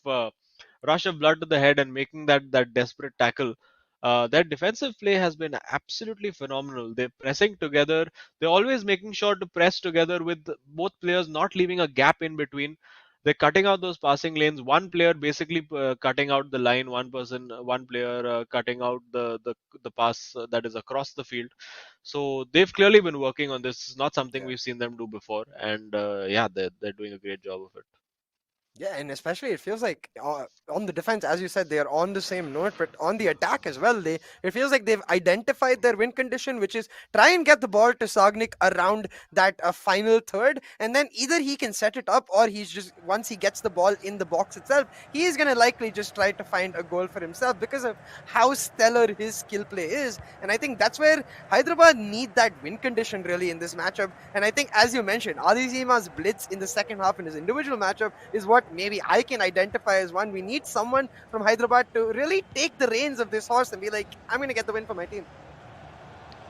Speaker 2: rush of blood to the head and making that desperate tackle, their defensive play has been absolutely phenomenal. They're pressing together. They're always making sure to press together with both players not leaving a gap in between. They're cutting out those passing lanes. One player basically cutting out the line. One player cutting out the pass that is across the field. So they've clearly been working on this. It's not something we've seen them do before, and yeah, they're doing a great job of it.
Speaker 1: Yeah, and especially it feels like on the defense, as you said, they are on the same note, but on the attack as well, it feels like they've identified their win condition, which is try and get the ball to Sagnik around that final third, and then either he can set it up, or he's just, once he gets the ball in the box itself, he is going to likely just try to find a goal for himself because of how stellar his skill play is. And I think that's where Hyderabad need that win condition really in this matchup. And I think, as you mentioned, Adizima's blitz in the second half in his individual matchup is what maybe I can identify as one. We need someone from Hyderabad to really take the reins of this horse and be like, I'm going to get the win for my team.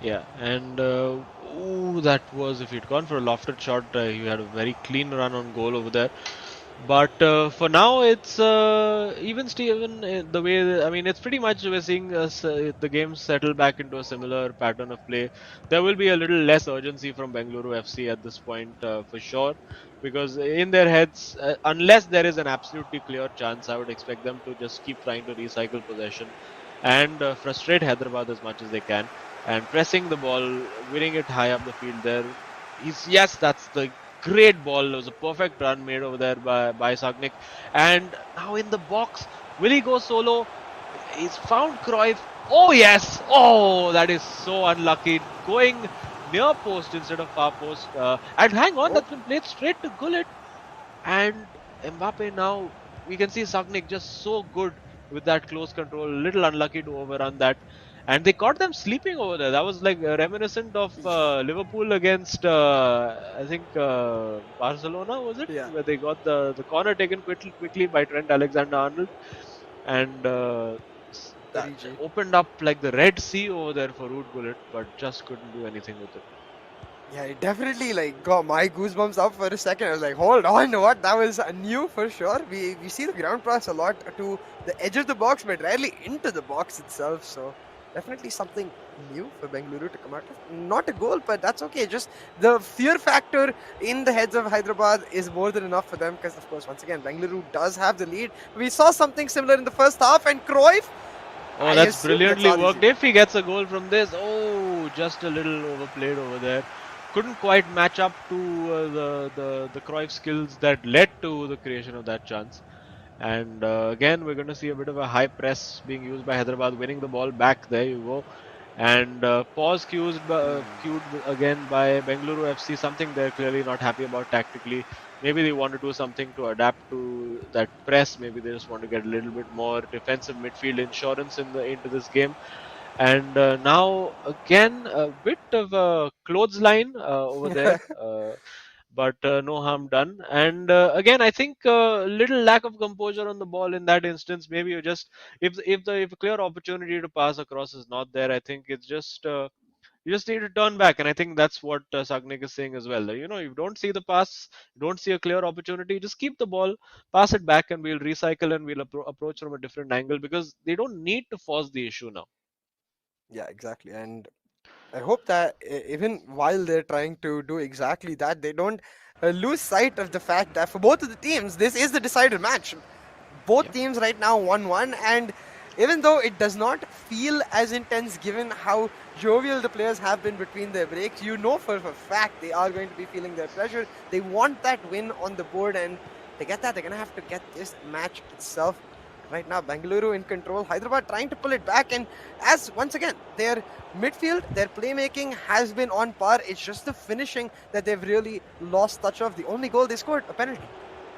Speaker 2: Yeah, and ooh, that was, if he'd gone for a lofted shot, he had a very clean run on goal over there. But for now, it's even Steven, the way, I mean, it's pretty much we're seeing the game settle back into a similar pattern of play. There will be a little less urgency from Bengaluru FC at this point, for sure, because in their heads, unless there is an absolutely clear chance, I would expect them to just keep trying to recycle possession and frustrate Hyderabad as much as they can, and pressing the ball, winning it high up the field there. Yes, that's the great ball. It was a perfect run made over there by Sagnik. And now in the box, will he go solo? He's found Cruyff. Oh yes! Oh, that is so unlucky. Going near post instead of far post. And hang on, that's been played straight to Gullit. And Mbappe now, we can see Sagnik just so good with that close control. A little unlucky to overrun that. And they caught them sleeping over there. That was like reminiscent of Liverpool against, I think, Barcelona, was it?
Speaker 1: Yeah.
Speaker 2: Where they got the corner taken quickly by Trent Alexander-Arnold. And that
Speaker 1: 3G.
Speaker 2: opened up like the Red Sea over there for Root Bullet, but just couldn't do anything with it.
Speaker 1: Yeah, it definitely like got my goosebumps up for a second. I was like, hold on, what? That was new for sure. We see the ground pass a lot to the edge of the box, but rarely into the box itself. So definitely something new for Bengaluru to come out of. Not a goal, but that's okay. Just the fear factor in the heads of Hyderabad is more than enough for them because, of course, once again, Bengaluru does have the lead. We saw something similar in the first half, and Cruyff,
Speaker 2: Oh,
Speaker 1: I
Speaker 2: that's
Speaker 1: assume that's
Speaker 2: brilliantly
Speaker 1: all
Speaker 2: worked.
Speaker 1: easy.
Speaker 2: If he gets a goal from this, oh, just a little overplayed over there. Couldn't quite match up to the Cruyff skills that led to the creation of that chance. And again, we're going to see a bit of a high press being used by Hyderabad, winning the ball back. There you go. And pause queued again by Bengaluru FC. Something they're clearly not happy about tactically. Maybe they want to do something to adapt to that press. Maybe they just want to get a little bit more defensive midfield insurance into this game. And now again a bit of a clothesline over there. But no harm done. And again, I think a little lack of composure on the ball in that instance. Maybe you just if a clear opportunity to pass across is not there, I think it's just you just need to turn back. And I think that's what Sagnik is saying as well. You know, you don't see the pass, you don't see a clear opportunity, just keep the ball, pass it back, and we'll recycle and we'll approach from a different angle because they don't need to force the issue now.
Speaker 1: Yeah, exactly. And I hope that even while they're trying to do exactly that, they don't lose sight of the fact that for both of the teams, this is the decided match. Both
Speaker 2: Yeah.
Speaker 1: teams right now 1-1, and even though it does not feel as intense given how jovial the players have been between their breaks, you know for a fact they are going to be feeling their pressure. They want that win on the board, and to get that, they're going to have to get this match itself. Right now, Bengaluru in control, Hyderabad trying to pull it back, and as once again, their midfield, their playmaking has been on par. It's just the finishing that they've really lost touch of. The only goal they scored, a penalty.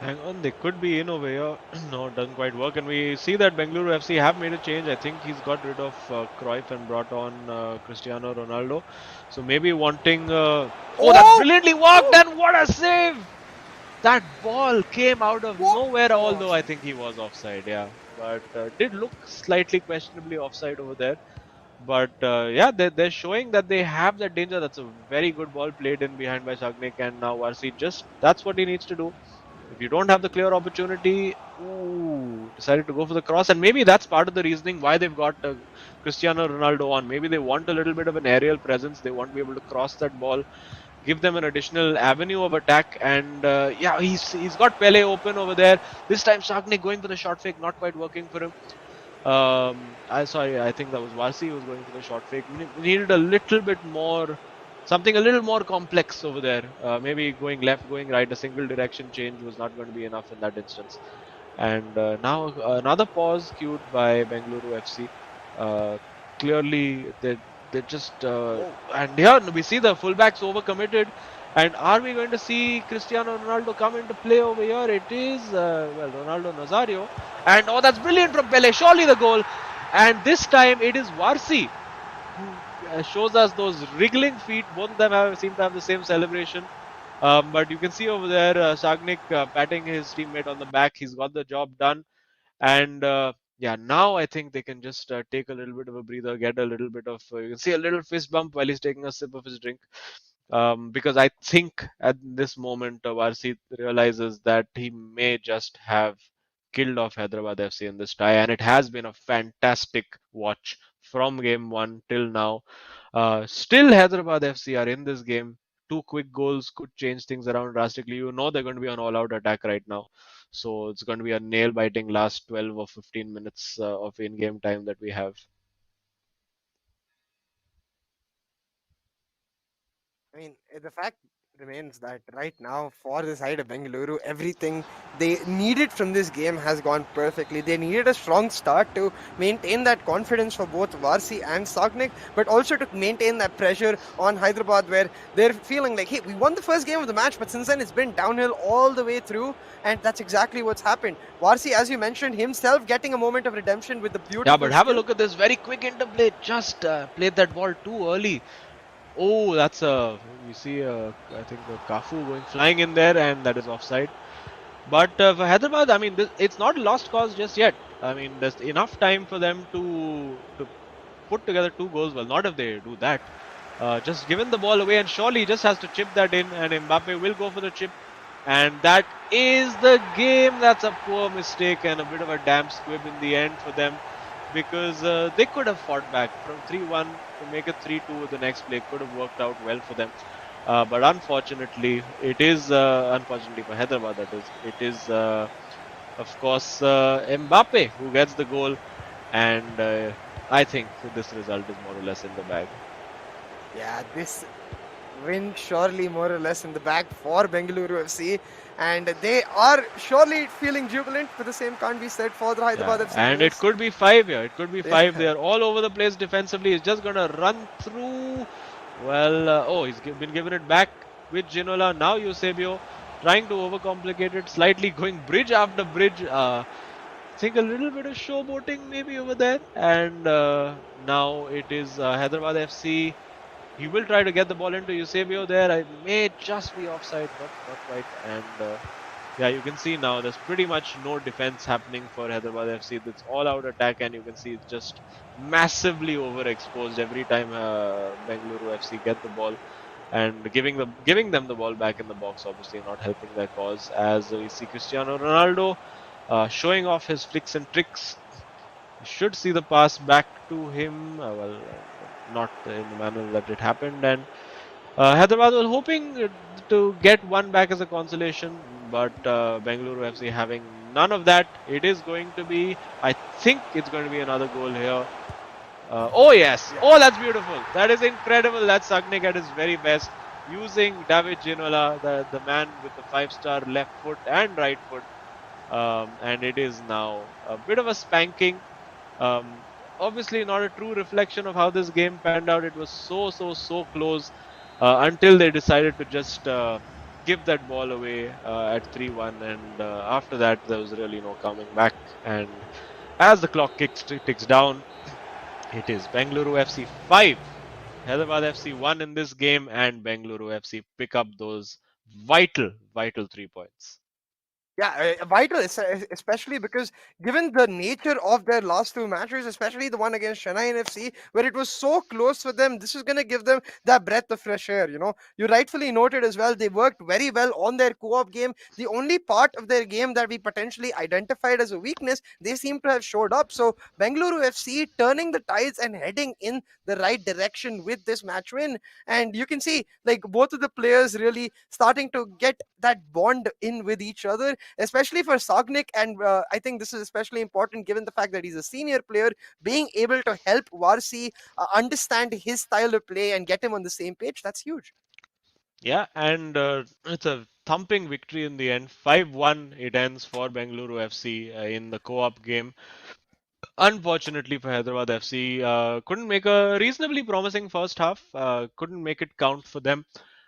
Speaker 2: Hang on, they could be in over here. No, it doesn't quite work. And we see that Bengaluru FC have made a change. I think he's got rid of Cruyff and brought on Cristiano Ronaldo. So maybe wanting. Oh, that's brilliantly worked! And what a save! That ball came out of nowhere, although I think he was offside, yeah. But did look slightly questionably offside over there. But yeah, they're showing that they have that danger. That's a very good ball played in behind by Sagnik, and now Varsi just that's what he needs to do. If you don't have the clear opportunity, decided to go for the cross, and maybe that's part of the reasoning why they've got Cristiano Ronaldo on. Maybe they want a little bit of an aerial presence. They want to be able to cross that ball, give them an additional avenue of attack. And yeah, he's got Pele open over there. This time Sagnik going for the shot fake, not quite working for him. I think that was Varsi who was going for the shot fake. We needed a little bit more, something a little more complex over there. Maybe going left, going right, a single direction change was not going to be enough in that instance. And now another pause queued by Bengaluru FC. Clearly, they just and here we see the fullbacks overcommitted. And are we going to see Cristiano Ronaldo come into play over here? It is Ronaldo Nazario, and oh, that's brilliant from Pele. Surely the goal, and this time it is Varsi who shows us those wriggling feet. Both of them seem to have the same celebration. But you can see over there Sagnik patting his teammate on the back. He's got the job done. And yeah, now I think they can just take a little bit of a breather, get a little bit of, you can see a little fist bump while he's taking a sip of his drink. Because I think at this moment, Varsi realizes that he may just have killed off Hyderabad FC in this tie, and it has been a fantastic watch from game one till now. Still, Hyderabad FC are in this game. Two quick goals could change things around drastically. You know they're going to be on all-out attack right now, so it's going to be a nail-biting last 12 or 15 minutes of in-game time that we have.
Speaker 1: I mean, the fact remains that right now, for the side of Bengaluru, everything they needed from this game has gone perfectly. They needed a strong start to maintain that confidence for both Varsi and Sagnik, but also to maintain that pressure on Hyderabad, where they're feeling like, hey, we won the first game of the match, but since then it's been downhill all the way through, and that's exactly what's happened. Varsi, as you mentioned, himself getting a moment of redemption with the beautiful.
Speaker 2: Yeah, but have a look at this very quick interplay. Just played that ball too early. Oh, that's you see, I think Kafu going flying in there, and that is offside. But for Hyderabad, I mean, it's not a lost cause just yet. I mean, there's enough time for them to put together 2 goals. Well, not if they do that. Just given the ball away, and surely he just has to chip that in, and Mbappe will go for the chip. And that is the game. That's a poor mistake and a bit of a damn squib in the end for them, because they could have fought back from 3-1 to make it 3-2. The next play could have worked out well for them. But unfortunately, it is unfortunately for Hyderabad. That is, it is of course Mbappe who gets the goal, and I think this result is more or less in the bag.
Speaker 1: Yeah, this win surely more or less in the bag for Bengaluru FC, and they are surely feeling jubilant. But the same can't be said for the Hyderabad FC
Speaker 2: And it
Speaker 1: players.
Speaker 2: could be 5 here. It could be 5.
Speaker 1: Yeah.
Speaker 2: They are all over the place defensively. He's just going to run through. Well, oh, he's been given it back with Ginola. Now Eusebio trying to overcomplicate it, slightly going bridge after bridge. I think a little bit of showboating maybe over there. And now it is Hyderabad FC. He will try to get the ball into Eusebio there. I may just be offside, but not quite. And yeah, you can see now there's pretty much no defense happening for Hyderabad FC. It's all out attack, and you can see it's just massively overexposed every time Bengaluru FC get the ball, and giving them the ball back in the box. Obviously, not helping their cause, as we see Cristiano Ronaldo showing off his flicks and tricks. You should see the pass back to him. Not in the manner that it happened, and Hyderabad was hoping to get one back as a consolation, but Bengaluru FC having none of that. It is going to be, I think it's going to be another goal here. Oh yes, oh that's beautiful. That is incredible. That's Sagnik at his very best, using David Ginola, the man with the 5-star left foot and right foot. And it is now a bit of a spanking. Um, Obviously not a true reflection of how this game panned out. It was so close until they decided to just give that ball away at 3-1, and after that there was really no coming back. And as the clock ticks down, it is Bengaluru FC 5, Hyderabad FC 1 in this game, and Bengaluru FC pick up those vital 3 points.
Speaker 1: Yeah, vital, especially because given the nature of their last 2 matches, especially the one against Chennai FC, where it was so close for them, this is going to give them that breath of fresh air. You rightfully noted as well, they worked very well on their co-op game. The only part of their game that we potentially identified as a weakness, they seem to have showed up. So Bengaluru FC turning the tides and heading in the right direction with this match win, and you can see like both of the players really starting to get that bond in with each other, especially for Sagnik. And I think this is especially important given the fact that he's a senior player, being able to help Varsi understand his style of play and get him on the same page. That's huge.
Speaker 2: Yeah, and it's a thumping victory in the end. 5-1 it ends for Bengaluru FC in the co-op game. Unfortunately for Hyderabad FC, couldn't make a reasonably promising first half. Couldn't make it count for them.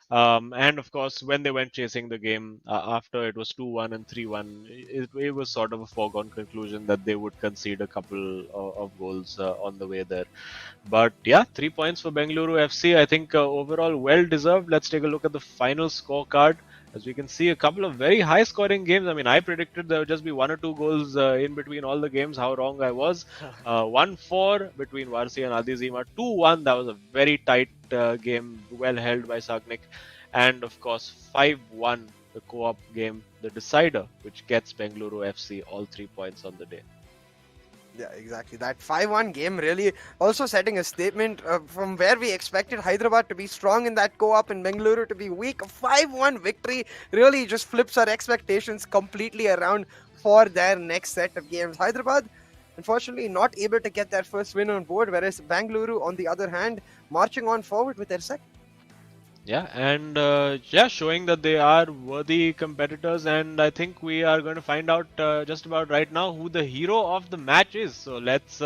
Speaker 2: And of course, when they went chasing the game after it was 2-1 and 3-1, it was sort of a foregone conclusion that they would concede a couple of goals on the way there. But yeah, 3 points for Bengaluru FC. I think overall well deserved. Let's take a look at the final scorecard. As we can see, a couple of very high scoring games. I mean, I predicted there would just be 1 or 2 goals in between all the games. How wrong I was. 1-4 between Varsi and Adizima. 2-1. That was a very tight game, well held by Sagnik. And of course, 5-1, the co-op game, the decider, which gets Bengaluru FC all 3 points on the day.
Speaker 1: Yeah, exactly. That 5-1 game really also setting a statement from where we expected Hyderabad to be strong in that co-op and Bengaluru to be weak. A 5-1 victory really just flips our expectations completely around for their next set of games. Hyderabad, unfortunately, not able to get their first win on board, whereas Bengaluru, on the other hand, marching on forward with their second.
Speaker 2: Yeah, and showing that they are worthy competitors, and I think we are going to find out just about right now who the hero of the match is. So let's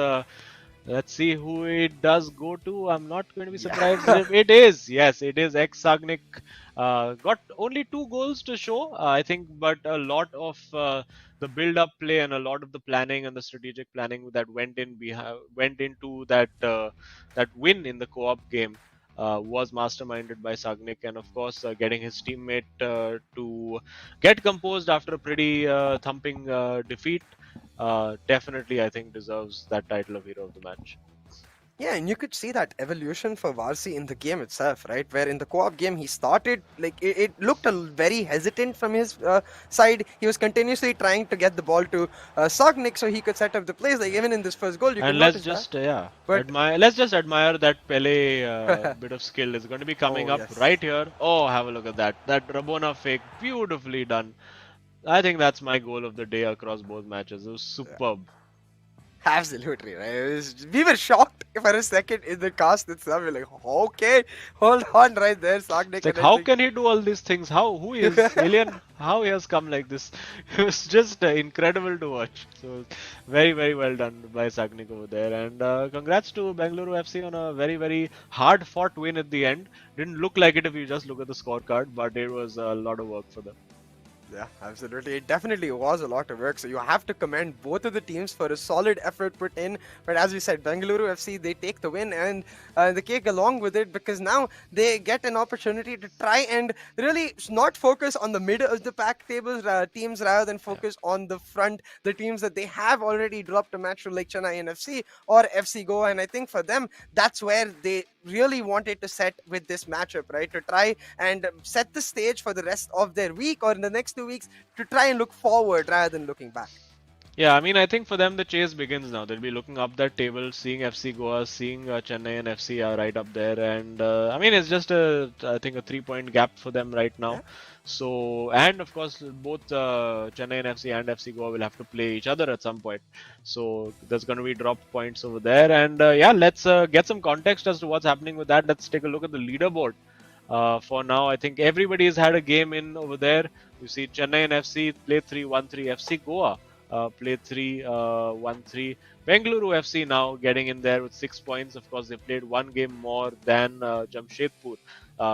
Speaker 2: see who it does go to. I'm not going to be surprised if it is. Yes, it is ex Sagnik. Got only 2 goals to show, I think, but a lot of the build-up play and a lot of the planning and the strategic planning that went into that win in the co-op game. Was masterminded by Sagnik, and of course getting his teammate to get composed after a pretty thumping defeat. definitely I think deserves that title of hero of the match.
Speaker 1: Yeah, and you could see that evolution for Varsi in the game itself, right? Where in the co-op game he started like it looked very hesitant from his side. He was continuously trying to get the ball to Sognik so he could set up the plays. Like even in this first goal, you can
Speaker 2: And let's
Speaker 1: notice that.
Speaker 2: just yeah
Speaker 1: But
Speaker 2: admire. Let's just admire that Pele bit of skill is going to be coming
Speaker 1: oh
Speaker 2: up
Speaker 1: yes,
Speaker 2: right here. Oh, have a look at that! That Rabona fake, beautifully done. I think that's my goal of the day across both matches. It was superb.
Speaker 1: absolutely right. We were shocked for a second in the cast itself. We're like, okay, hold on, right there,
Speaker 2: It's
Speaker 1: Sognik,
Speaker 2: like
Speaker 1: and I
Speaker 2: how
Speaker 1: think.
Speaker 2: can he do all these things? How? Who is alien? How he has come like this? It was just incredible to watch. So very very well done by Sagnik over there, and congrats to Bengaluru FC on a very very hard fought win at the end. Didn't look like it if you just look at the scorecard, but it was a lot of work for them.
Speaker 1: Yeah, absolutely. It definitely was a lot of work. So you have to commend both of the teams for a solid effort put in. But as we said, Bengaluru FC, they take the win and the cake along with it because now they get an opportunity to try and really not focus on the middle of the pack tables teams rather than
Speaker 2: Yeah.
Speaker 1: focus on the front, the teams that they have already dropped a match to like Chennai and FC or FC Goa. And I think for them, that's where they really wanted to set with this matchup, right? To try and set the stage for the rest of their week or in the next 2 weeks to try and look forward rather than looking back.
Speaker 2: Yeah, I mean, I think for them the chase begins now. They'll be looking up that table, seeing FC Goa, seeing Chennai and FC are right up there, and I mean it's just I think a 3 point gap for them right
Speaker 1: Yeah.
Speaker 2: now. So, and of course both Chennai and FC and FC Goa will have to play each other at some point. So there's going to be drop points over there, and yeah, let's get some context as to what's happening with that. Let's take a look at the leaderboard. For now, I think everybody's had a game in over there. You see Chennai and FC play 3-1-3, FC Goa played 3-1-3. Bengaluru FC now getting in there with 6 points. Of course, they played one game more than Jamshedpur,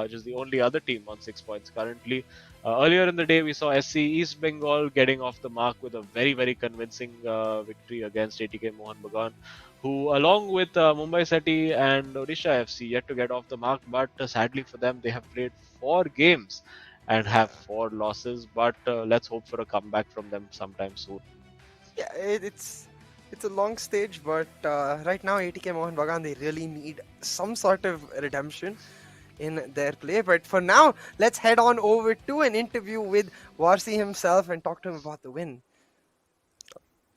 Speaker 2: which is the only other team on 6 points currently. Earlier in the day, we saw SC East Bengal getting off the mark with a very, very convincing victory against ATK Mohan Bagan, who, along with Mumbai City and Odisha FC, yet to get off the mark. But sadly for them, they have played 4 games and have 4 losses. But let's hope for a comeback from them sometime soon.
Speaker 1: Yeah, it's a long stage, but right now ATK Mohan Bagan they really need some sort of redemption in their play. But for now, let's head on over to an interview with Varsi himself and talk to him about the win.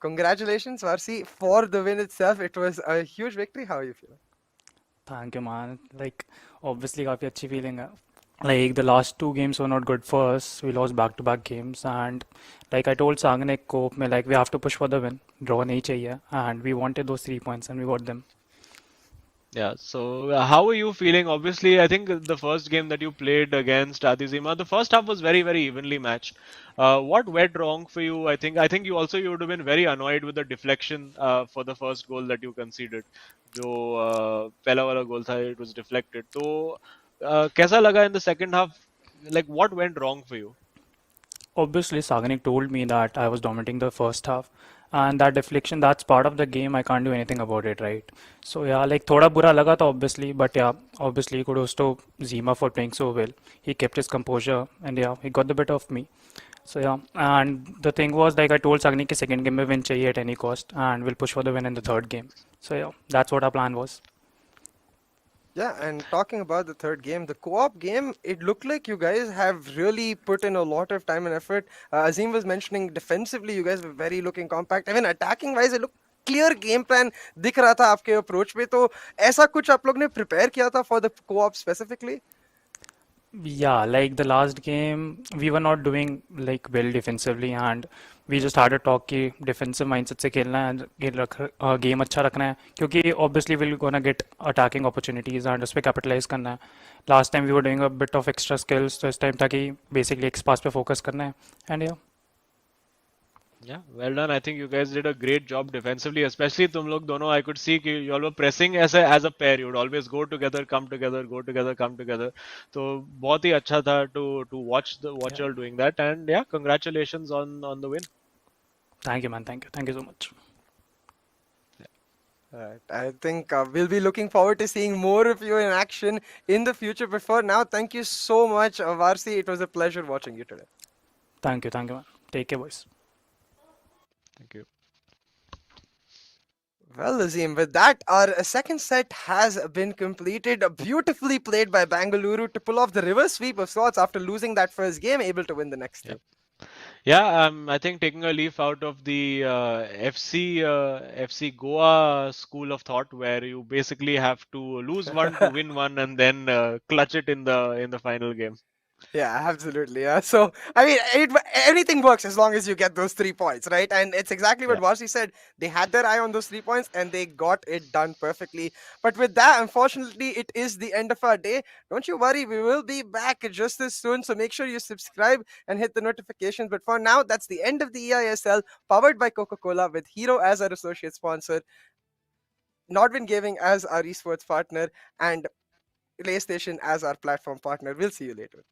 Speaker 1: Congratulations, Varsi, for the win itself. It was a huge victory. How are you feeling?
Speaker 5: Thank you, man. Like, obviously, काफी अच्छी feeling है. Like the last two games were not good for us. We lost back-to-back games, and like I told Sagnik को में like we have to push for the win. Draw नहीं चाहिए, and we wanted those 3 points, and we got them.
Speaker 2: Yeah, so how are you feeling? Obviously, I think the first game that you played against Adizima, the first half was very, very evenly matched. What went wrong for you? I think you would have been very annoyed with the deflection for the first goal that you conceded. जो पहला वाला goal था, it was deflected. तो कैसा लगा in the second half? Like what went wrong for you?
Speaker 5: Obviously, Sagnik told me that I was dominating the first half, and that deflection, that's part of the game. I can't do anything about it, right? So yeah, like थोड़ा बुरा लगा था obviously, but yeah, obviously kudos to Zima for playing so well. He kept his composure, and yeah, he got the better of me. So yeah, and the thing was like I told Sagnik कि second game में win चाहिए at any cost, and we'll push for the win in the third game. So yeah, that's what our plan was.
Speaker 1: Yeah, and talking about the third game, the co-op game, it looked like you guys have really put in a lot of time and effort. Azim was mentioning defensively, you guys were very looking compact. Even attacking wise, it looked clear game plan दिख रहा था आपके approach पे. तो ऐसा कुछ आप लोग ने prepare किया था for the co-op specifically?
Speaker 5: Yeah, like the last game, we were not doing like well defensively, and we just had a talk कि defensive mindset से खेलना है, game अच्छा रखना है, क्योंकि obviously we're gonna get attacking opportunities and उस पे capitalize करना है. Last time we were doing a bit of extra skills, तो इस time था कि basically X pass पे focus करना है, and yeah.
Speaker 2: Yeah, well done. I think you guys did a great job defensively, especially तुम लोग दोनों. I could see कि you all were pressing as a pair. You would always go together, come together, go together, come together. तो बहुत ही अच्छा था to watch
Speaker 5: Yeah.
Speaker 2: you all doing that. And yeah, congratulations on the win.
Speaker 5: Thank you, man. Thank you so much.
Speaker 1: Alright, I think we'll be looking forward to seeing more of you in action in the future. But for now, thank you so much, Varsi. It was a pleasure watching you today.
Speaker 5: Thank you, man. Take care, boys.
Speaker 2: Thank you.
Speaker 1: Well, Azim, with that, our second set has been completed. Beautifully played by Bangalore to pull off the reverse sweep of sorts after losing that first game, able to win the next two.
Speaker 2: Yeah, I think taking a leaf out of the FC Goa school of thought, where you basically have to lose one to win one, and then clutch it in the final game.
Speaker 1: Yeah, absolutely. Yeah. So, I mean, anything works as long as you get those 3 points, right? And it's exactly what
Speaker 2: Yeah.
Speaker 1: Varsi said. They had their eye on those 3 points and they got it done perfectly. But with that, unfortunately, it is the end of our day. Don't you worry, we will be back just as soon. So make sure you subscribe and hit the notifications. But for now, that's the end of the eISL, powered by Coca Cola, with Hero as our associate sponsor, Nodwin Gaming as our esports partner, and PlayStation as our platform partner. We'll see you later.